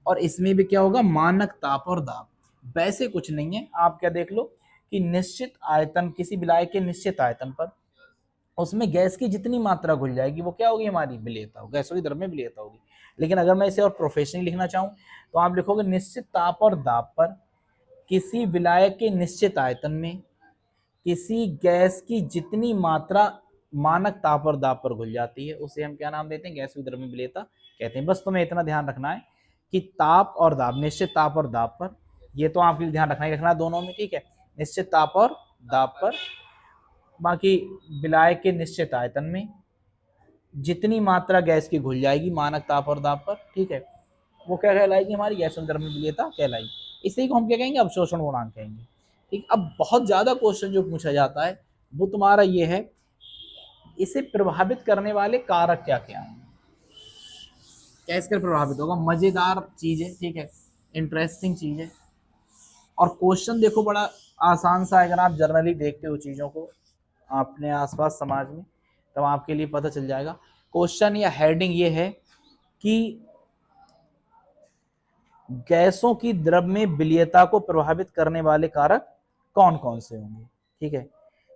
Speaker 1: और इसमें भी क्या होगा, मानक ताप और दाब। वैसे कुछ नहीं है, आप क्या देख लो कि निश्चित आयतन, किसी विलायक के निश्चित आयतन पर उसमें गैस की जितनी मात्रा घुल जाएगी वो क्या होगी, हमारी विलेयता होगी, गैसों की द्रव में विलेयता होगी। लेकिन अगर मैं इसे और प्रोफेशनली लिखना चाहूँ तो आप लिखोगे निश्चित ताप और दाब पर किसी विलायक के निश्चित आयतन में किसी गैस की जितनी मात्रा मानक ताप और दाब पर घुल जाती है उसे हम क्या नाम देते हैं, गैस विद्रव्य विलेयता कहते हैं। बस तुम्हें इतना ध्यान रखना है कि ताप और दाब, निश्चित ताप और दाब पर, ये तो आपके लिए ध्यान रखना ही रखना है दोनों में, ठीक है। निश्चित ताप और दाब पर बाकी विलायक के निश्चित आयतन में जितनी मात्रा गैस की घुल जाएगी मानक ताप और दाब पर, ठीक है, वो क्या कहलाएगी, हमारी गैस विद्रव्य विलेयता कहलाएगी। इसी को हम क्या कहेंगे, अवशोषण गुणांक कहेंगे, ठीक। अब बहुत ज्यादा क्वेश्चन जो पूछा जाता है वो तुम्हारा ये है, इसे प्रभावित करने वाले कारक क्या क्या हैं, कैसे प्रभावित होगा। मजेदार चीज है, ठीक है, इंटरेस्टिंग चीज है। और क्वेश्चन देखो बड़ा आसान सा है, अगर आप जनरली देखते हो चीजों को अपने आसपास समाज में तब आपके लिए पता चल जाएगा। क्वेश्चन या हेडिंग ये है कि गैसों की द्रव में विलीयता को प्रभावित करने वाले कारक कौन कौन से होंगे, ठीक है।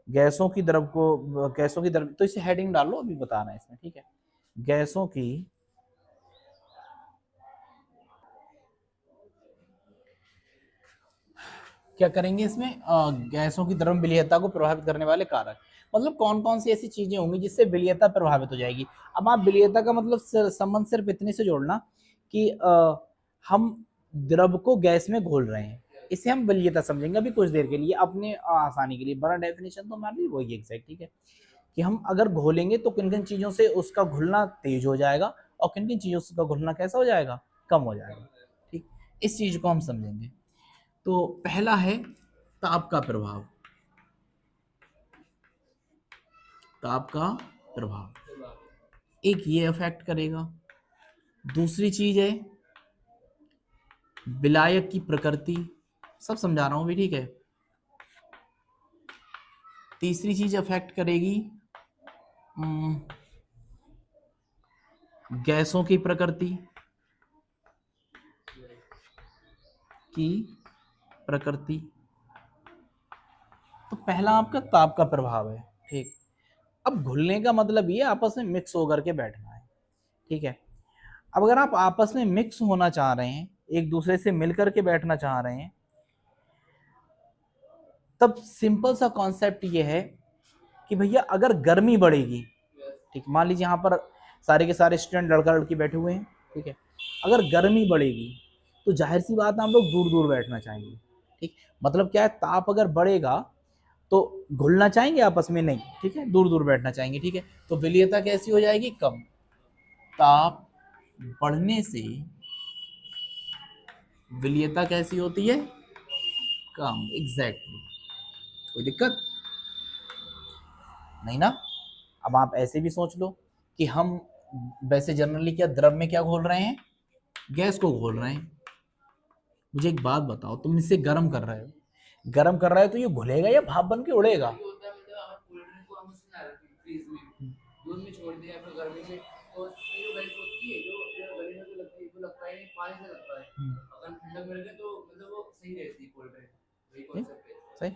Speaker 1: गैसों की द्रव, तो इसे हेडिंग डालो, अभी बता रहे हैं इसमें, ठीक है। गैसों की क्या करेंगे इसमें, गैसों की द्रव विलीयता को प्रभावित करने वाले कारक, मतलब कौन कौन सी ऐसी चीजें होंगी जिससे विलीयता प्रभावित हो जाएगी। अब आप विलीयता का मतलब संबंध सिर्फ इतने से जोड़ना कि हम द्रव को गैस में घोल रहे हैं, इसे हम विलीयता समझेंगे अभी कुछ देर के लिए अपने आसानी के लिए। बड़ा डेफिनेशन तो हमारे लिए वही एग्जैक्ट, ठीक है, कि हम अगर घोलेंगे तो किन किन चीजों से उसका घुलना तेज हो जाएगा और किन किन चीजों से उसका घुलना कैसा हो जाएगा, कम हो जाएगा, ठीक। इस चीज को हम समझेंगे। तो पहला है ताप का प्रभाव, ताप का प्रभाव एक ये अफेक्ट करेगा। दूसरी चीज है विलायक की प्रकृति, सब समझा रहा हूं भी, ठीक है। तीसरी चीज अफेक्ट करेगी गैसों की प्रकृति की प्रकृति। तो पहला आपका ताप का प्रभाव है, ठीक। अब घुलने का मतलब ये आपस में मिक्स होकर के बैठना है, ठीक है। अब अगर आप आपस में मिक्स होना चाह रहे हैं, एक दूसरे से मिलकर के बैठना चाह रहे हैं, तब सिंपल सा कॉन्सेप्ट ये है कि भैया अगर गर्मी बढ़ेगी, ठीक, मान लीजिए यहाँ पर सारे के सारे स्टूडेंट लड़का लड़की बैठे हुए हैं, ठीक है, अगर गर्मी बढ़ेगी तो जाहिर सी बात है हम लोग दूर दूर बैठना चाहेंगे, ठीक। मतलब क्या है, ताप अगर बढ़ेगा तो घुलना चाहेंगे आपस में नहीं, ठीक है, दूर दूर बैठना चाहेंगे, ठीक है। तो विलीयता कैसी हो जाएगी, कम। ताप बढ़ने से विलीयता कैसी होती है, कम, एग्जैक्टली। कोई दिक्कत नहीं ना। अब आप ऐसे भी सोच लो कि हम वैसे जनरली क्या द्रव में क्या घोल रहे हैं, गैस को घोल रहे हैं। मुझे एक बात बताओ, तुम इसे गर्म कर रहे हो, गर्म कर रहे हो तो ये घुलेगा या भाप बन के उड़ेगा,
Speaker 2: दूध में छोड़ दिया फिर गर्मी में तो उसमें जो गैस होती है जो गर्मी में जो लगती है वो लगता है पानी से लगता है। अगर ठंडक में रखे तो मतलब वो सही रहती है कोल्ड ड्रिंक, वही
Speaker 1: ठीक,
Speaker 2: कॉन्सेप्ट है।
Speaker 1: सही।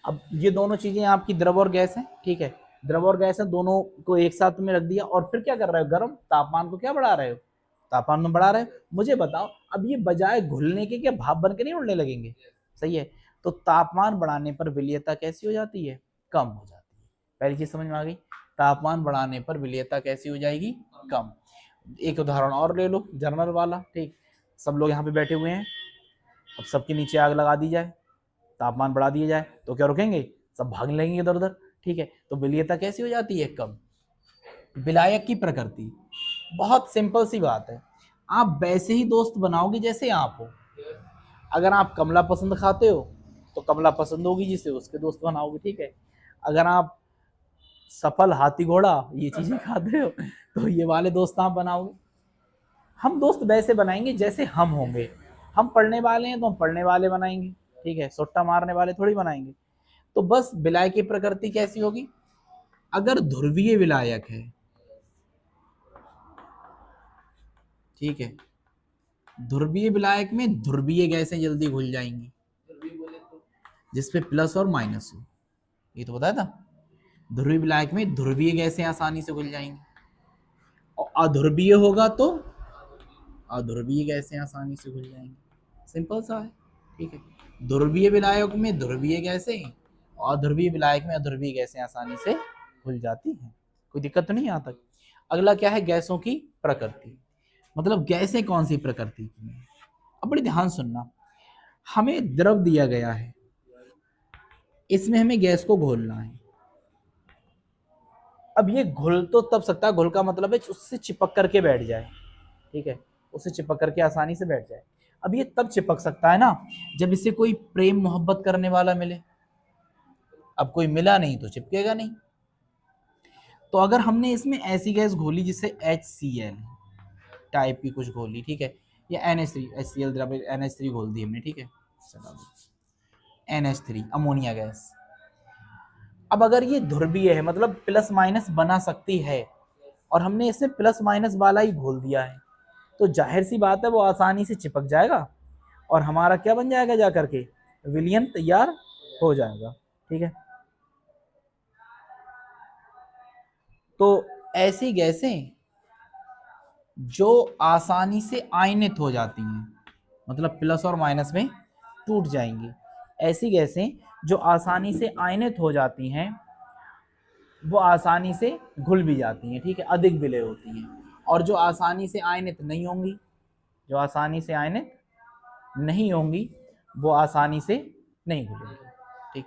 Speaker 1: अब ये दोनों चीजें आपकी द्रव और गैस हैं, ठीक है। द्रव और गैस है, दोनों को एक साथ में रख दिया और फिर क्या कर रहे हो, गर्म तापमान को क्या बढ़ा रहे हो, तापमान में बढ़ा रहे हो। मुझे बताओ अब ये बजाय घुलने के क्या भाप बन के नहीं उड़ने लगेंगे, सही है। तो तापमान बढ़ाने पर विलीयता कैसी हो जाती है, कम हो जाती है। पहली चीज समझ में आ गई, तापमान बढ़ाने पर विलीयता कैसी हो जाएगी, कम। एक उदाहरण और ले लो जर्नल वाला, ठीक। सब लोग यहाँ पे बैठे हुए हैं, अब सबके नीचे आग लगा दी जाए, तापमान बढ़ा दिया जाए, तो क्या रुकेंगे, सब भागने लगेंगे इधर उधर, ठीक है। तो विलीयता कैसी हो जाती है, कम। विलायक की प्रकृति बहुत सिंपल सी बात है, आप वैसे ही दोस्त बनाओगे जैसे आप हो। अगर आप कमला पसंद खाते हो तो कमला पसंद होगी जिसे उसके दोस्त बनाओगे, ठीक है। अगर आप सफल हाथी घोड़ा ये चीजें खाते हो तो ये वाले दोस्त आप बनाओगे। हम दोस्त वैसे बनाएंगे जैसे हम होंगे। हम पढ़ने वाले हैं तो हम पढ़ने वाले बनाएंगे, ठीक है, सुट्टा मारने वाले थोड़ी बनाएंगे। तो बस विलायक की प्रकृति कैसी होगी, अगर ध्रुवीय विलायक है, ठीक है, ध्रुवीय विलायक में ध्रुवीय गैसें जल्दी घुल जाएंगी, जिसपे प्लस और माइनस हो, ये तो बताया था। ध्रुवीय विलायक में ध्रुवीय गैसें आसानी से घुल जाएंगी, और अध्रुवीय होगा तो अध्रुवीय गैसें आसानी से घुल जाएंगी, सिंपल सा है, ठीक है। ध्रुवीय विलायक में ध्रुवीय गैसें और ध्रुवीय विलायक में अध्रुवीय गैसें आसानी से घुल जाती हैं, कोई दिक्कत तो नहीं यहाँ तक। अगला क्या है, गैसों की प्रकृति, मतलब गैसें कौन सी प्रकृति की हैं। अब बड़ी ध्यान सुनना, हमें द्रव दिया गया है, इसमें हमें गैस को घोलना है। अब ये घुल तो तब सकता है, घुल का मतलब है उससे चिपक करके बैठ जाए, ठीक है, उससे चिपक करके आसानी से बैठ जाए। अब ये तब चिपक सकता है ना जब इसे कोई प्रेम मोहब्बत करने वाला मिले। अब कोई मिला नहीं तो चिपकेगा नहीं। तो अगर हमने इसमें ऐसी गैस घोली जिससे HCl टाइप की कुछ घोली, ठीक है, या NH3 HCl NH3 घोल दी हमने, ठीक है, NH3 अमोनिया गैस। अब अगर ये ध्रुवीय है मतलब प्लस माइनस बना सकती है, और हमने इसमें प्लस माइनस वाला ही घोल दिया है, तो जाहिर सी बात है वो आसानी से चिपक जाएगा और हमारा क्या बन जाएगा, जा करके विलयन तैयार हो जाएगा, ठीक है। तो ऐसी गैसें जो आसानी से आयनित हो जाती हैं, मतलब प्लस और माइनस में टूट जाएंगी, ऐसी गैसें जो आसानी से आयनित हो जाती हैं वो आसानी से घुल भी जाती हैं, ठीक है, अधिक विलय होती हैं। और जो आसानी से आयनित नहीं होंगी, जो आसानी से आयनित नहीं होंगी वो आसानी से नहीं घुलेंगी, ठीक।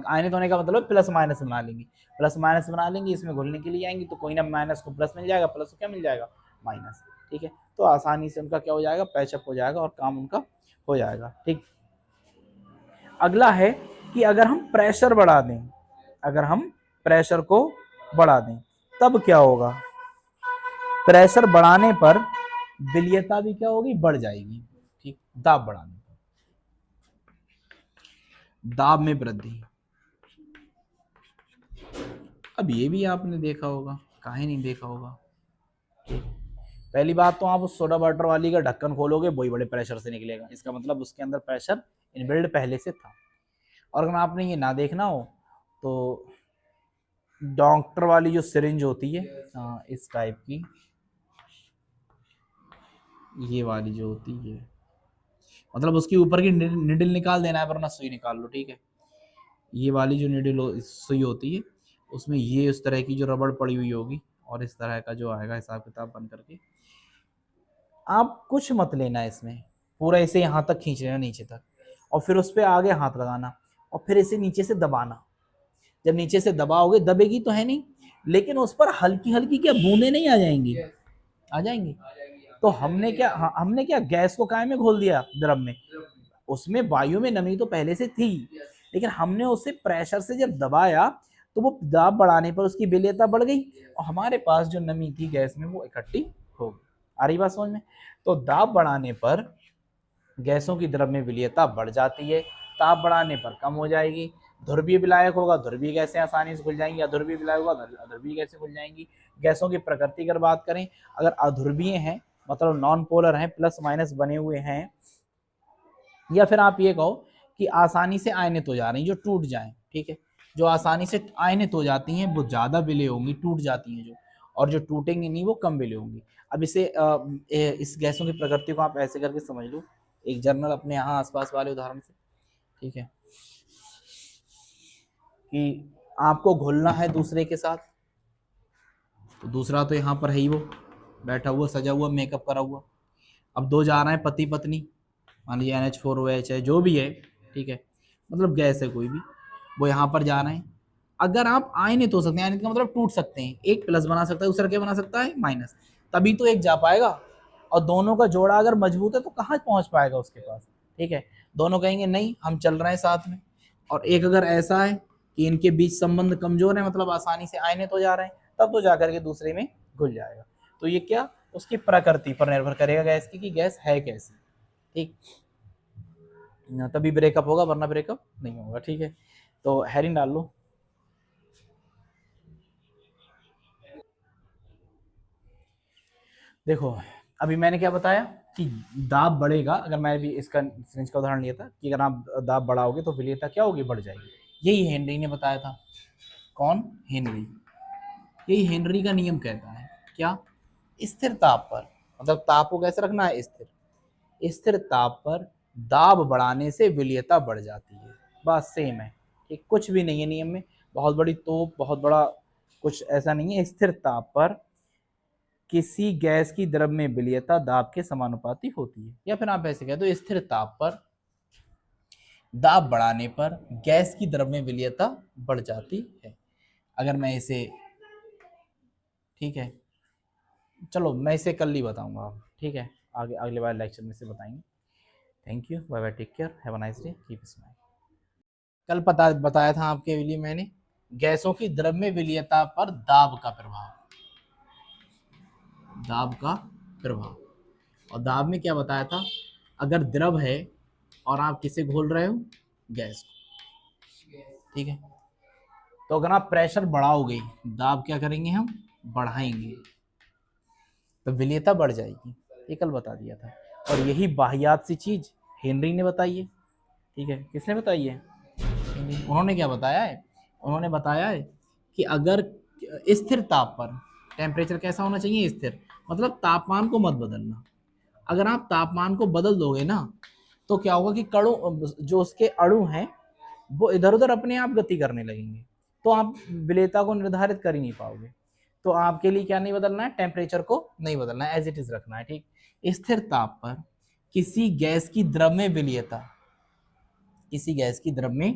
Speaker 1: आयनित होने का मतलब प्लस माइनस बना लेंगी, प्लस माइनस बना लेंगी, इसमें घुलने के लिए आएंगी तो कोई ना माइनस को प्लस मिल जाएगा, प्लस को क्या मिल जाएगा, माइनस, ठीक है। तो आसानी से उनका क्या हो जाएगा, पैचअप हो जाएगा और काम उनका हो जाएगा, ठीक। अगला है कि अगर हम प्रेशर बढ़ा दें, अगर हम प्रेशर को बढ़ा दें तब क्या होगा, प्रेशर बढ़ाने पर विलीयता भी क्या होगी, बढ़ जाएगी, ठीक। दाब बढ़ाने पर दाब में वृद्धि, अब ये भी आपने देखा होगा, काहे नहीं देखा होगा। पहली बात तो आप उस सोडा वाटर वाली का ढक्कन खोलोगे वही बड़े प्रेशर से निकलेगा, इसका मतलब उसके अंदर प्रेशर इनबिल्ड पहले से था। और अगर आपने ये ना देखना हो तो डॉक्टर वाली जो सिरिंज होती है, इस टाइप की, ये वाली जो होती है, मतलब उसके ऊपर की निडल निकाल देना है वरना सुई निकाल लो, ठीक है। ये वाली जो निडल सुई होती है उसमें ये उस तरह की जो रबड़ पड़ी हुई होगी और इस तरह का जो आएगा हिसाब किताब बन करके। आप कुछ मत लेना इसमें, पूरा इसे यहाँ तक खींच लेना नीचे तक, और फिर उस पर आगे हाथ लगाना और फिर इसे नीचे से दबाना। जब नीचे से दबाओगे, दबेगी तो है नहीं लेकिन उस पर हल्की हल्की क्या बूंदे नहीं आ जाएंगी, आ जाएंगी। तो हमने क्या गैस को काय में घोल दिया, द्रव में, उसमें वायु में नमी तो पहले से थी लेकिन हमने उसे प्रेशर से जब दबाया तो वो दाब बढ़ाने पर उसकी विलेयता बढ़ गई और हमारे पास जो नमी थी गैस में वो इकट्ठी हो गई। आ रही बात समझ में। तो दाब बढ़ाने पर गैसों की द्रव में विलीयता बढ़ जाती है, ताप बढ़ाने पर कम हो जाएगी। ध्रुवीय विलायक होगा, ध्रुवीय गैसें आसानी से खुल जाएंगी, अध्रुवीय विलायक होगा, अध्रुवीय गैसें खुल जाएंगी। गैसों की प्रकृति अगर बात करें, अगर अध्रुवीय हैं मतलब नॉन पोलर हैं, प्लस माइनस बने हुए हैं, या फिर आप ये कहो कि आसानी से आयनित हो जा रही हैं, जो टूट जाएं, ठीक है, जो आसानी से आयनित हो जाती हैं वो ज़्यादा विलेय होंगी, टूट जाती हैं जो, और जो टूटेंगी नहीं वो कम विलेय होंगी। अब इस गैसों की प्रकृति को आप ऐसे करके समझ लो, एक जर्नल अपने यहाँ आसपास वाले उदाहरण से, ठीक है, कि आपको घुलना है दूसरे के साथ, तो दूसरा तो यहाँ पर है ही, वो बैठा हुआ सजा हुआ मेकअप करा हुआ। अब दो जा रहे हैं पति पत्नी, मान लीजिए NH4OH है जो भी है, ठीक है, मतलब गैस है कोई भी, वो यहाँ पर जा रहे हैं। अगर आप आयनित हो सकते हैं, आयनित का मतलब टूट सकते हैं, एक प्लस बना सकता है दूसरा क्या बना सकता है माइनस, तभी तो एक जा पाएगा। और दोनों का जोड़ा अगर मजबूत है तो कहाँ पहुंच पाएगा उसके पास, ठीक है, दोनों कहेंगे नहीं हम चल रहे हैं साथ में। और एक अगर ऐसा है कि इनके बीच संबंध कमजोर है, मतलब आसानी से आयनित हो जा रहे हैं, तब तो जाकर के दूसरे में घुल जाएगा। तो ये क्या उसकी प्रकृति पर निर्भर करेगा गैस की, कि गैस है कैसी, ठीक, तभी ब्रेकअप होगा वरना ब्रेकअप नहीं होगा, ठीक है। तो हेरिन डाल लो। देखो अभी मैंने क्या बताया कि दाब बढ़ेगा, अगर मैं भी इसका सिरिंज का उदाहरण लिया था कि अगर आप दाब बढ़ाओगे तो विलेयता क्या होगी, बढ़ जाएगी। यही हेनरी ने बताया था। कौन? हेनरी। यही हेनरी का नियम कहता है क्या, स्थिर ताप पर, मतलब ताप को कैसे रखना है, स्थिर, स्थिर ताप पर दाब बढ़ाने से विलेयता बढ़ जाती है। बस सेम है, ठीक, कुछ भी नहीं है नियम में, बहुत बड़ी तोप, बहुत बड़ा कुछ ऐसा नहीं है। स्थिर ताप पर किसी गैस की द्रव्य विलेयता दाब के समानुपाती होती है, या फिर आप ऐसे कह दो स्थिर ताप पर दाब बढ़ाने पर गैस की द्रव्य विलेयता बढ़ जाती है। अगर मैं इसे, ठीक है, चलो मैं इसे कल ही बताऊंगा, ठीक है, आगे अगले बार लेक्चर में से बताएंगे। Thank you, bye bye, take care, have a nice day, keep smile. कल बताया था आपके लिए मैंने गैसों की द्रव्य विलेयता पर दाब का प्रभाव, दाब का प्रभाव। और दाब में क्या बताया था, अगर द्रव है और आप किसे घोल रहे हो, गैस को, ठीक है, तो अगर आप प्रेशर बढ़ाओगे दाब क्या करेंगे हम, बढ़ाएंगे, तो विलेयता बढ़ जाएगी। ये कल बता दिया था। और यही वाहियात सी चीज हेनरी ने बताई है, ठीक है, किसने बताई है, उन्होंने क्या बताया है, उन्होंने बताया है कि अगर स्थिर ताप पर टेम्परेचर कैसा होना चाहिए, स्थिर, मतलब तापमान को मत बदलना। अगर आप तापमान को बदल दोगे ना तो क्या होगा कि कणों, जो उसके अणु हैं वो इधर उधर अपने आप गति करने लगेंगे, तो आप विलेयता को निर्धारित कर ही नहीं पाओगे। तो आपके लिए क्या नहीं बदलना है, टेम्परेचर को नहीं बदलना है, एज इट इज रखना है, ठीक। स्थिर ताप पर किसी गैस की द्रव्य विलेयता, किसी गैस की द्रव्य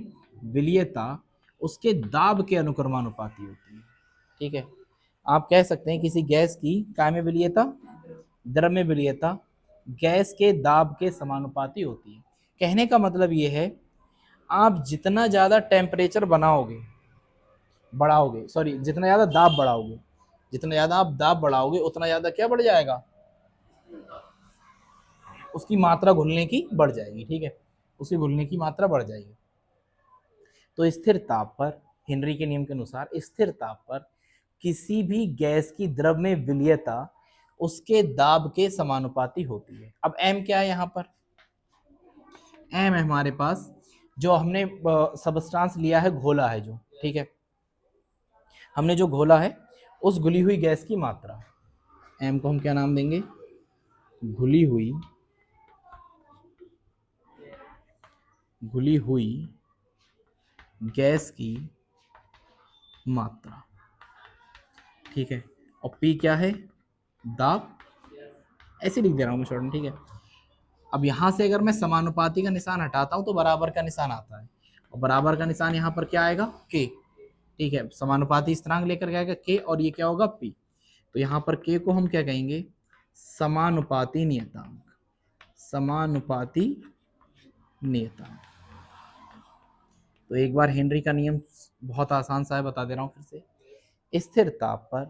Speaker 1: विलेयता उसके दाब के अनुक्रमानुपाती होती है, ठीक है। आप कह सकते हैं किसी गैस की काय में विलेयता, द्रव्य विलेयता गैस के दाब के समानुपाती होती है। कहने का मतलब ये है, आप जितना ज़्यादा टेम्परेचर बनाओगे, बढ़ाओगे, सॉरी, जितना ज़्यादा दाब बढ़ाओगे, जितना ज़्यादा आप दाब बढ़ाओगे उतना ज़्यादा क्या बढ़ जाएगा, उसकी मात्रा घुलने की बढ़ जाएगी, ठीक है, उसकी घुलने की मात्रा बढ़ जाएगी। तो स्थिर ताप पर, हेनरी के नियम के अनुसार स्थिर ताप पर किसी भी गैस की द्रव्य विलेयता उसके दाब के समानुपाती होती है। अब m क्या है यहाँ पर, m है हमारे पास जो हमने सबस्टांस लिया है, घोला है जो, ठीक है, हमने जो घोला है उस घुली हुई गैस की मात्रा, m को हम क्या नाम देंगे, घुली हुई, घुली हुई गैस की मात्रा, ठीक है। और P क्या है, दाब, ऐसे लिख दे रहा हूँ मैं शॉर्ट में, ठीक है। अब यहाँ से अगर मैं समानुपाती का निशान हटाता हूँ तो बराबर का निशान आता है, और बराबर का निशान यहाँ पर क्या आएगा, K, ठीक है, समानुपाती स्थिरांक लेकर के आएगा K, और ये क्या होगा P। तो यहाँ पर K को हम क्या कहेंगे, समानुपाती नियतांक, समानुपाती नियतांक। तो एक बार हेनरी का नियम बहुत आसान सा है, बता दे रहा हूँ फिर से। स्थिर ताप पर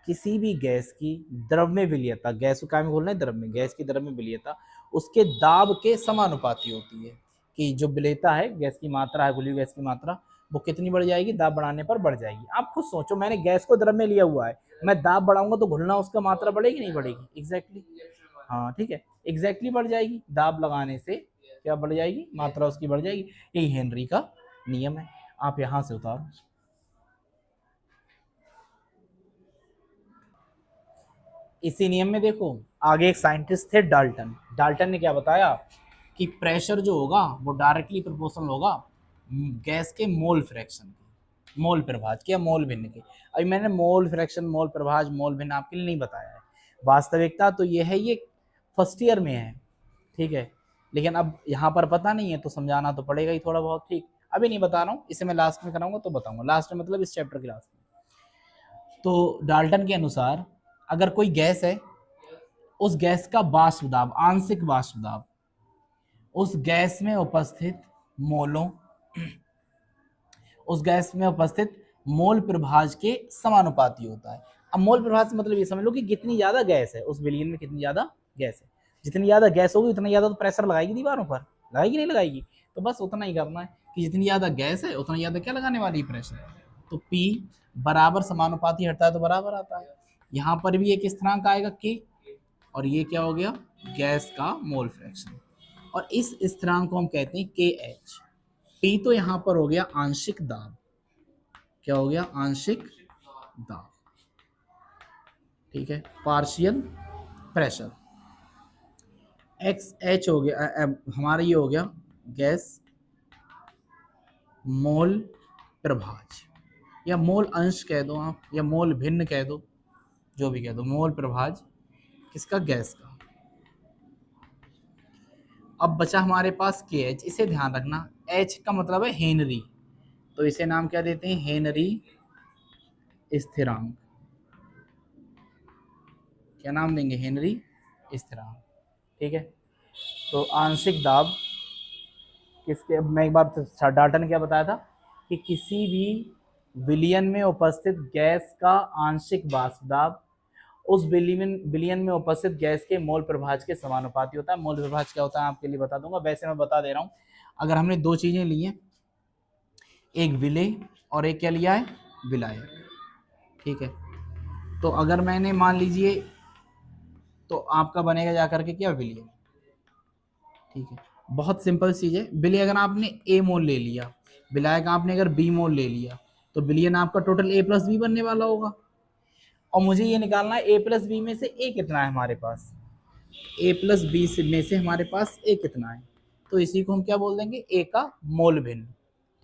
Speaker 1: किसी भी गैस की द्रव्य विलेयता, गैस को क्या में बोल रहे हैं, द्रव्य, गैस की द्रव्य विलेयता उसके दाब के समानुपाती होती है, कि जो विलेयता है गैस की मात्रा है, घुली गैस की मात्रा, वो कितनी बढ़ जाएगी, दाब बढ़ाने पर बढ़ जाएगी। आप खुद सोचो, मैंने गैस को द्रव्य लिया हुआ है, मैं दाब बढ़ाऊंगा तो घुलना उसका मात्रा बढ़ेगी नहीं बढ़ेगी, एग्जैक्टली, हाँ ठीक है, एग्जैक्टली बढ़ जाएगी, दाब लगाने से क्या बढ़ जाएगी, मात्रा उसकी बढ़ जाएगी। यही हेनरी का नियम है। आप यहां से उतारो। इसी नियम में देखो, आगे एक साइंटिस्ट थे डाल्टन। डाल्टन ने क्या बताया कि प्रेशर जो होगा वो डायरेक्टली प्रोपोर्शनल होगा गैस के मोल फ्रैक्शन के, मोल प्रभाज के या मोल भिन्न के। अभी मैंने मोल फ्रैक्शन, मोल प्रभाज, मोल भिन्न आपके लिए नहीं बताया है। वास्तविकता तो ये है, ये फर्स्ट ईयर में है, ठीक है, लेकिन अब यहाँ पर पता नहीं है तो समझाना तो पड़ेगा ही थोड़ा बहुत, ठीक। अभी नहीं बता रहा हूँ, इसे मैं लास्ट में कराऊंगा तो बताऊंगा, लास्ट में मतलब इस चैप्टर के लास्ट में। तो डाल्टन के अनुसार अगर कोई गैस है, उस गैस का वाष्प दाब, आंशिक वाष्प दाब, उस गैस में उपस्थित मोलों, उस गैस में उपस्थित मोल प्रभाज के समानुपाती होता है। अब मोल प्रभाज से मतलब ये समझ लो कि कितनी ज्यादा गैस है उस विलयन में, कितनी ज्यादा गैस है, जितनी ज्यादा गैस होगी उतना ज्यादा तो प्रेशर लगाएगी दीवारों पर, लगाएगी नहीं लगाएगी, तो बस उतना ही करना है कि जितनी ज्यादा गैस है उतना ज्यादा क्या लगाने वाली प्रेशर। तो P बराबर समानुपाती हटता है तो बराबर आता है। यहाँ पर भी एक स्थिरांक आएगा K, और ये क्या हो गया, गैस का मोल फ्रैक्शन, और इस स्थिरांक को हम कहते हैं KH। P तो यहाँ पर हो गया आंशिक दाब, क्या हो गया, आंशिक दाब, ठीक है, पार्शियल प्रेशर। एक्स एच हो गया, हमारा ये हो गया गैस मोल प्रभाज, या मोल अंश कह दो आप, या मोल भिन्न कह दो, जो भी कह दो, मोल प्रभाज किसका, गैस का। अब बचा हमारे पास के एच, इसे ध्यान रखना, एच का मतलब है हेनरी, तो इसे नाम क्या देते हैं, हेनरी स्थिरांक। क्या नाम देंगे, हेनरी स्थिरांक, ठीक है। तो आंशिक दाब किसके, अब मैं एक बार, डाल्टन ने क्या बताया था कि किसी भी विलयन में उपस्थित गैस का आंशिक वाष्प दाब उस विलयन में उपस्थित गैस के मोल प्रभाज के समानुपाती होता है। मोल प्रभाज क्या होता है आपके लिए बता दूंगा, वैसे मैं बता दे रहा हूँ। अगर हमने दो चीजें ली हैं, एक विलेय और एक क्या लिया है, विलायक, ठीक है, तो अगर मैंने मान लीजिए, तो आपका बनेगा जाकर के क्या, विलय, ठीक है, बहुत सिंपल चीज है। विलय अगर आपने ए मोल ले लिया, विलायक आपने अगर बी मोल ले लिया, तो विलयन आपका टोटल ए प्लस बी बनने वाला होगा। और मुझे ये निकालना है ए प्लस बी में से ए कितना है हमारे पास, ए प्लस बी में से हमारे पास ए कितना है, तो इसी को हम क्या बोल देंगे, ए का मोल भिन्न,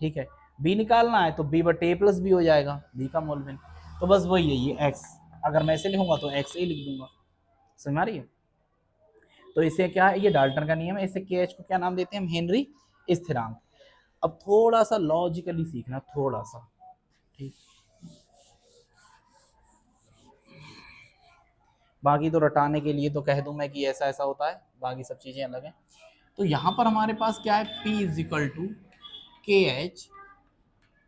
Speaker 1: ठीक है। बी निकालना है तो बी बटे ए प्लस बी हो जाएगा, बी का मोल भिन्न, तो बस वही है ये एक्स, अगर मैं इसे लिखूंगा तो एक्स ए लिख दूंगा, समझ आ रही है। तो इसे क्या है, ये डाल्टन का नियम है, इसे के एच को क्या नाम देते हैं हम, हेनरी स्थिरांक। अब थोड़ा सा लॉजिकली सीखना, थोड़ा सा, ठीक, बाकी तो रटाने के लिए तो कह दूं मैं कि ऐसा ऐसा होता है, बाकी सब चीजें अलग हैं। तो यहां पर हमारे पास क्या है, P इज इक्वल टू के एच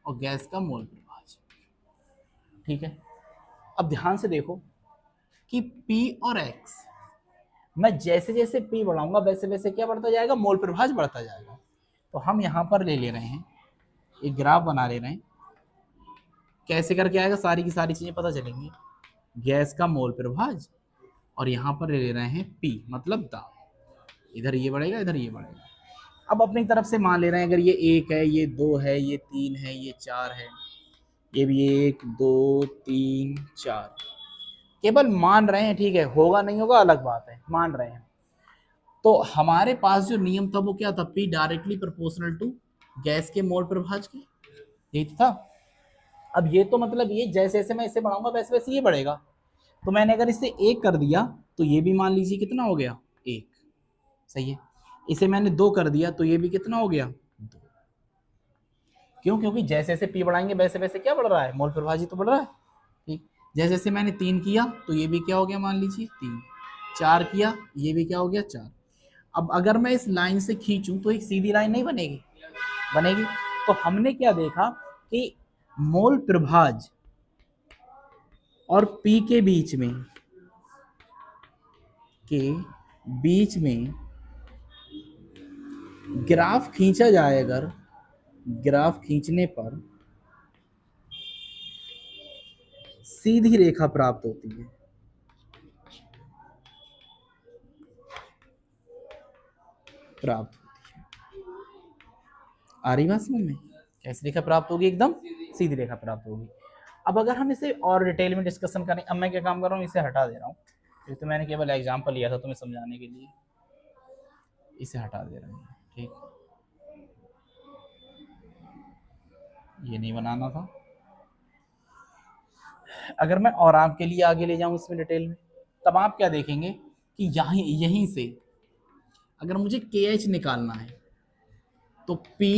Speaker 1: और गैस का मोल प्रभाज, ठीक है। अब ध्यान से देखो कि P और X, मैं जैसे जैसे P बढ़ाऊंगा वैसे वैसे क्या बढ़ता जाएगा, मोल प्रभाज बढ़ता जाएगा। तो हम यहां पर ले रहे हैं, एक ग्राफ बना ले रहे हैं, कैसे करके आएगा, सारी की सारी चीजें पता चलेंगी। गैस का मोल प्रभाज, और यहाँ पर ले रहे हैं P मतलब दाब, इधर ये बढ़ेगा इधर ये बढ़ेगा। अब अपनी तरफ से मान ले रहे हैं, अगर ये एक है, ये दो है, ये तीन है, ये चार है, ये भी एक दो तीन चार, केवल मान रहे हैं, ठीक है, होगा नहीं होगा अलग बात है, मान रहे हैं। तो हमारे पास जो नियम था वो क्या था, P directly proportional to gas के मोल प्रभाज के, यही तो था। अब ये तो मतलब ये जैसे जैसे मैं इसे बढ़ाऊंगा वैसे वैसे ये बढ़ेगा, तो मैंने अगर इसे एक कर दिया तो ये भी मान लीजिए कितना हो गया, एक, सही है। इसे मैंने दो कर दिया तो ये भी कितना हो गया, दो। क्यों, क्योंकि जैसे जैसे P बढ़ाएंगे वैसे वैसे क्या बढ़ रहा है, मोल प्रभाजी तो बढ़ रहा है, ठीक। जैसे जैसे मैंने तीन किया तो ये भी क्या हो गया, मान लीजिए तीन, चार किया ये भी क्या हो गया, चार। अब अगर मैं इस लाइन से खींचूं तो एक सीधी लाइन नहीं बनेगी, बनेगी। तो हमने क्या देखा कि मोल प्रभाज और P के बीच में, के बीच में ग्राफ खींचा जाए, अगर ग्राफ खींचने पर सीधी रेखा प्राप्त होती है, प्राप्त होती है। आ रही बात समझ में, कैसी रेखा प्राप्त होगी? एकदम सीधी रेखा प्राप्त होगी। अब अगर हम इसे और डिटेल में डिस्कशन करें, अब मैं क्या काम कर रहा हूँ, इसे हटा दे रहा हूँ, तो मैंने केवल एग्जाम्पल लिया था तुम्हें समझाने के लिए, इसे हटा दे रहा हूँ। ठीक, ये नहीं बनाना था। अगर मैं और आपके लिए आगे ले जाऊं इसमें डिटेल में, तब आप क्या देखेंगे कि यहीं से अगर मुझे के एच निकालना है तो P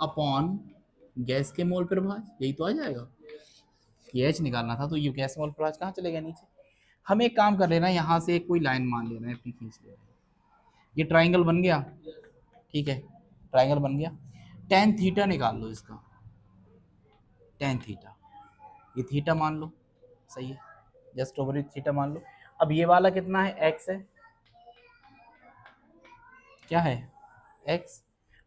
Speaker 1: अपॉन गैस के मोल प्रभाज, यही तो आ जाएगा। के एच निकालना था तो ये गैस मोल प्रभाज कहाँ चलेगा? नीचे। हम एक काम कर लेना, यहाँ से कोई लाइन मान ले रहे हैं, अपनी खींच ले रहे हैं, ये ट्राइंगल बन गया। ठीक है, ट्राइंगल बन गया। टेन थीटा निकाल लो इसका, टेन थीटा, ये थीटा मान लो, सही है, जस्ट ओवर थीटा मान लो। अब ये वाला कितना है? एक्स है, क्या है? एक्स।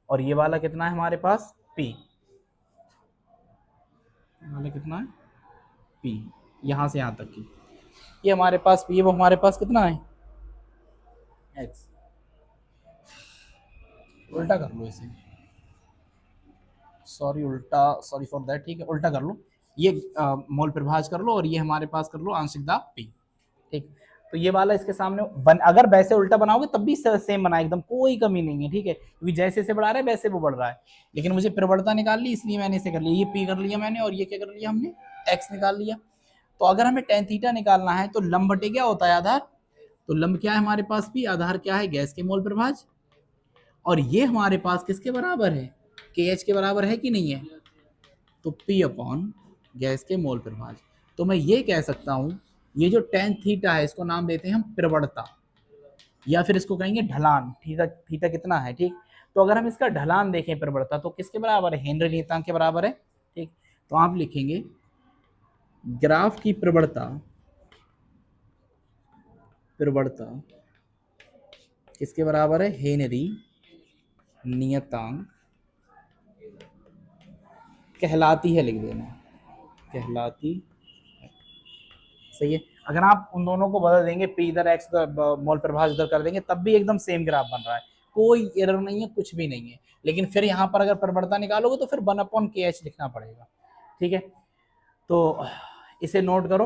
Speaker 1: और ये वाला कितना है हमारे पास? पी। वाला कितना है? पी। यहां से यहां तक की ये हमारे पास पी है, वो हमारे पास कितना है? एक्स। उल्टा कर लो इसे, सॉरी उल्टा, सॉरी फॉर दैट। ठीक है, उल्टा कर लो, ये मोल प्रभाज कर लो और ये हमारे पास कर लो आंशिक दाब पी। ठीक, तो ये वाला इसके सामने अगर वैसे उल्टा बनाओगे तब भी सेम बना, एकदम कोई कमी नहीं है। ठीक है, क्योंकि जैसे से बढ़ा रहे हैं वैसे वो बढ़ रहा है, लेकिन मुझे प्रवणता निकाल ली इसलिए मैंने इसे कर लिया, ये पी कर लिया मैंने, और ये क्या कर लिया हमने? एक्स निकाल लिया। तो अगर हमें टेन थीटा निकालना है तो लंब बटे क्या होता है? आधार। तो लंब क्या है हमारे पास? भी आधार क्या है? गैस के मोल प्रभाज। और ये हमारे पास किसके बराबर है? के एच के बराबर है कि नहीं है? तो P अपॉन गैस के मोल प्रभाज। तो मैं ये कह सकता हूं, ये जो टेन थीटा है इसको नाम देते हैं हम प्रवणता, या फिर इसको कहेंगे ढलान। थीटा, थीटा कितना है? ठीक, तो अगर हम इसका ढलान देखें प्रवणता, तो किसके बराबर है? हेनरी नियतांक के बराबर है। ठीक, तो आप लिखेंगे ग्राफ की प्रवणता, प्रवणता किसके बराबर है? हेनरी नियतांक कहलाती है, लिख देना, कहलाती है। सही है। अगर आप उन दोनों को बदल देंगे, पी इधर एक्स मोल प्रभाज इधर कर देंगे, तब भी एकदम सेम ग्राफ बन रहा है, कोई एरर नहीं है, कुछ भी नहीं है। लेकिन फिर यहाँ पर अगर प्रवणता निकालोगे तो फिर 1/k(h) लिखना पड़ेगा। ठीक है, तो इसे नोट करो।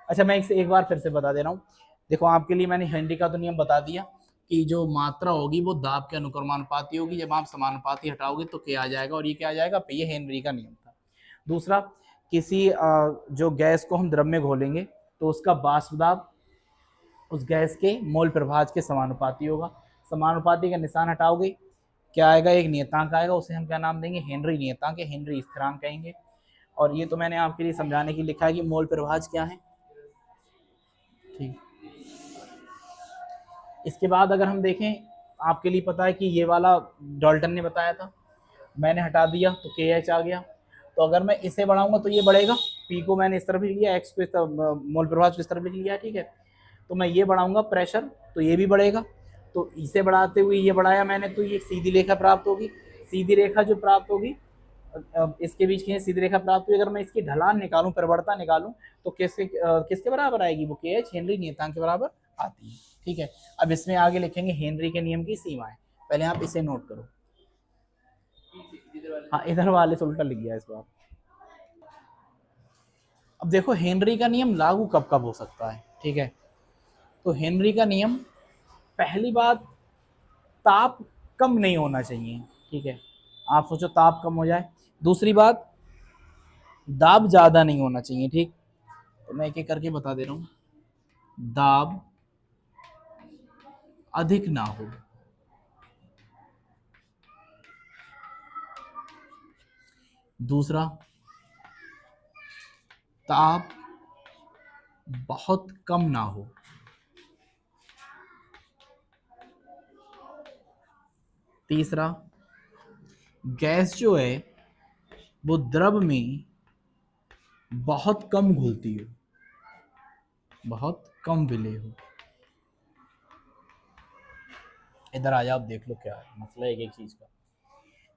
Speaker 1: अच्छा, मैं इसे एक बार फिर से बता दे रहा हूँ। देखो, आपके लिए मैंने हेनरी का तो नियम बता दिया कि जो मात्रा होगी वो दाब के अनुक्रमानुपाती होगी, जब आप समानुपाती हटाओगे तो क्या आ जाएगा, और ये क्या आ जाएगा? ये हेनरी का नियम था। दूसरा, किसी जो गैस को हम द्रव में घोलेंगे तो उसका वाष्प दाब उस गैस के मोल प्रभाज के समानुपाती होगा। समानुपाती का निशान हटाओगे, क्या आएगा? एक नियतांक आएगा, उसे हम क्या नाम देंगे? हेनरी नियतांक, हेनरी स्थिरांक कहेंगे। और ये तो मैंने आपके लिए समझाने के लिए लिखा है कि मोल प्रभाज क्या है। ठीक, इसके बाद अगर हम देखें, आपके लिए पता है कि ये वाला डाल्टन ने बताया था, मैंने हटा दिया तो के एच आ गया। तो अगर मैं इसे बढ़ाऊंगा तो ये बढ़ेगा, पी को मैंने इस तरफ लिख लिया, एक्स को इस तरफ, मोल प्रभाज को इस तरफ लिख लिया। ठीक है, तो मैं ये बढ़ाऊंगा प्रेशर, तो ये भी बढ़ेगा। तो इसे बढ़ाते हुए ये बढ़ाया मैंने, तो ये सीधी रेखा प्राप्त होगी। सीधी रेखा जो प्राप्त होगी, इसके बीच की सीधी रेखा प्राप्त हुई। अगर मैं इसकी ढलान निकालूं, प्रवणता निकालूं, तो किसके बराबर आएगी? वो के एच, हेनरी नियतांक के बराबर आती है। ठीक है, अब इसमें आगे लिखेंगे हेनरी के नियम की सीमाएं। पहले आप इसे नोट करो। हाँ, इधर वाले से उल्टा लिख गया इस बार। अब देखो, हेनरी का नियम लागू कब कब हो सकता है? ठीक है, तो हेनरी का नियम, पहली बात, ताप कम नहीं होना चाहिए। ठीक है, आप सोचो ताप कम हो जाए। दूसरी बात, दाब ज्यादा नहीं होना चाहिए। ठीक, तो मैं एक एक करके बता दे रहा हूं। दाब अधिक ना हो, दूसरा, ताप बहुत कम ना हो, तीसरा, गैस जो है वो द्रव में बहुत कम घुलती हो, बहुत कम विलेय हो। इधर आ जाओ, आप देख लो क्या है मसला एक एक चीज का।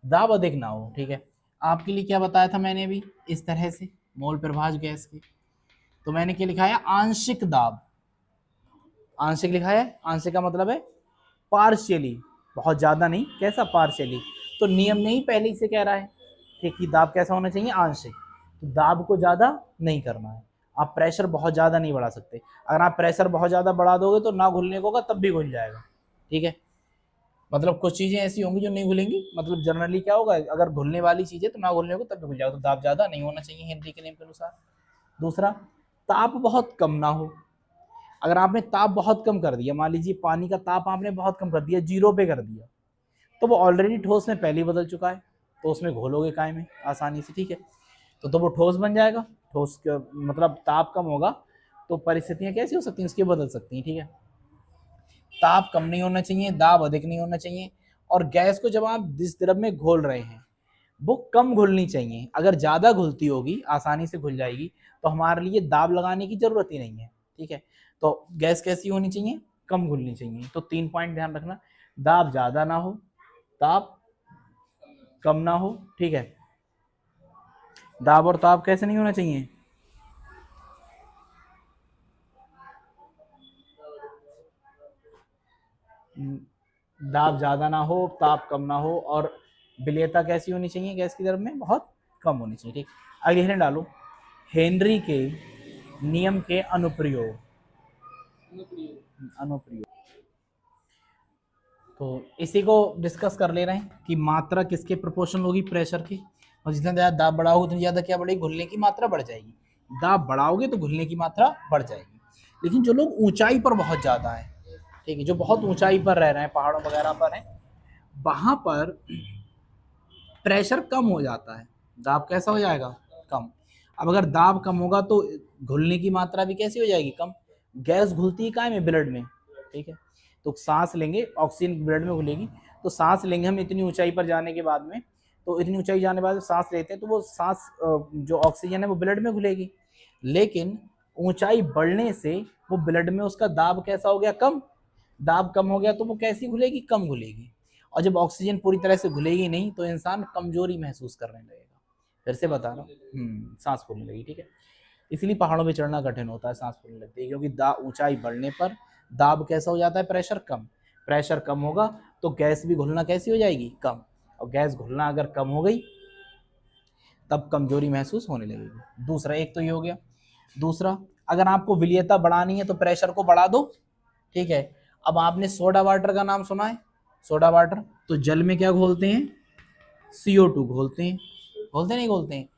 Speaker 1: दाब अधिक ना हो। ठीक है, आपके लिए क्या बताया था मैंने अभी? इस तरह से मोल प्रभाज गैस के, तो मैंने क्या लिखा है? आंशिक दाब। आंशिक लिखा है, आंशिक का मतलब है पार्शियली, बहुत ज्यादा नहीं, कैसा? पार्शियली। तो नियम में ही पहले ही से कह रहा है ठीक, कि दाब कैसा होना चाहिए, आंशिक। तो दाब को ज़्यादा नहीं करना है, आप प्रेशर बहुत ज़्यादा नहीं बढ़ा सकते। अगर आप प्रेशर बहुत ज़्यादा बढ़ा दोगे तो ना घुलने को होगा, तब भी घुल जाएगा। ठीक है, मतलब कुछ चीज़ें ऐसी होंगी जो नहीं घुलेंगी, मतलब जनरली क्या होगा, अगर घुलने वाली चीज़ें तो ना घुलने को तब भी घुल जाएगा। तो दाब ज़्यादा नहीं होना चाहिए हेनरी के नियम के अनुसार। दूसरा, ताप बहुत कम ना हो। अगर आपने ताप बहुत कम कर दिया, मान लीजिए पानी का ताप आपने बहुत कम कर दिया, 0 पे कर दिया, तो वो ऑलरेडी ठोस में पहले ही बदल चुका है, तो उसमें घोलोगे काय में आसानी से। ठीक है, तो वो ठोस बन जाएगा। ठोस का मतलब ताप कम होगा तो परिस्थितियां कैसी हो सकती हैं, उसकी बदल सकती हैं। ठीक है, ताप कम नहीं होना चाहिए, दाब अधिक नहीं होना चाहिए, और गैस को जब आप जिस द्रव में घोल रहे हैं वो कम घुलनी चाहिए। अगर ज़्यादा घुलती होगी, आसानी से घुल जाएगी, तो हमारे लिए दाब लगाने की ज़रूरत ही नहीं है। ठीक है, तो गैस कैसी होनी चाहिए, कम घुलनी चाहिए। तो 3 पॉइंट ध्यान रखना, दाब ज़्यादा ना हो, ताप कम ना हो। ठीक है, दाब और ताप कैसे नहीं होना चाहिए, दाब ज़्यादा ना हो, ताप कम ना हो, और विलेयता कैसी होनी चाहिए गैस की तरफ में, बहुत कम होनी चाहिए। ठीक, अगली हेडलाइन डालो, हेनरी के नियम के अनुप्रयोग। अनुप्रयोग, तो इसी को डिस्कस कर ले रहे हैं कि मात्रा किसके प्रोपोर्शनल होगी, प्रेशर की। और जितना ज़्यादा दाब बढ़ाओगे उतनी ज़्यादा क्या बढ़ेगी, घुलने की मात्रा बढ़ जाएगी। दाब बढ़ाओगे तो घुलने की मात्रा बढ़ जाएगी। लेकिन जो लोग ऊंचाई पर बहुत ज़्यादा है, ठीक है, जो बहुत ऊंचाई पर रह रहे हैं, पहाड़ों वगैरह पर हैं, वहाँ पर प्रेशर कम हो जाता है, दाब कैसा हो जाएगा, कम। अब अगर दाब कम होगा तो घुलने की मात्रा भी कैसी हो जाएगी, कम। गैस घुलती है काय में, ब्लड में। ठीक है, तो सांस लेंगे, ऑक्सीजन ब्लड में घुलेगी, तो सांस लेंगे हम इतनी ऊंचाई पर जाने के बाद में, तो इतनी ऊंचाई जाने के बाद सांस लेते हैं तो वो सांस जो ऑक्सीजन है वो ब्लड में घुलेगी। लेकिन ऊंचाई बढ़ने से वो ब्लड में उसका दाब कैसा हो गया, कम। दाब कम हो गया तो वो कैसी घुलेगी, कम घुलेगी। और जब ऑक्सीजन पूरी तरह से घुलेगी नहीं तो इंसान कमजोरी महसूस करने लगेगा। फिर से बता रहा हूँ, सांस फूलने लगी। ठीक है, इसलिए पहाड़ों पे चढ़ना कठिन होता है, सांस फूलने लगती है, क्योंकि ऊंचाई बढ़ने पर दाब कैसा हो जाता है, प्रेशर कम। प्रेशर कम होगा तो गैस भी घुलना कैसी हो जाएगी, कम। और गैस घुलना अगर कम हो गई तब कमजोरी महसूस होने लगेगी। दूसरा, एक तो ये हो गया। दूसरा, अगर आपको विलीयता बढ़ानी है तो प्रेशर को बढ़ा दो। ठीक है, अब आपने सोडा वाटर का नाम सुना है, सोडा वाटर, तो जल में क्या घोलते हैं, CO2 घोलते हैं, घोलते नहीं घोलते हैं।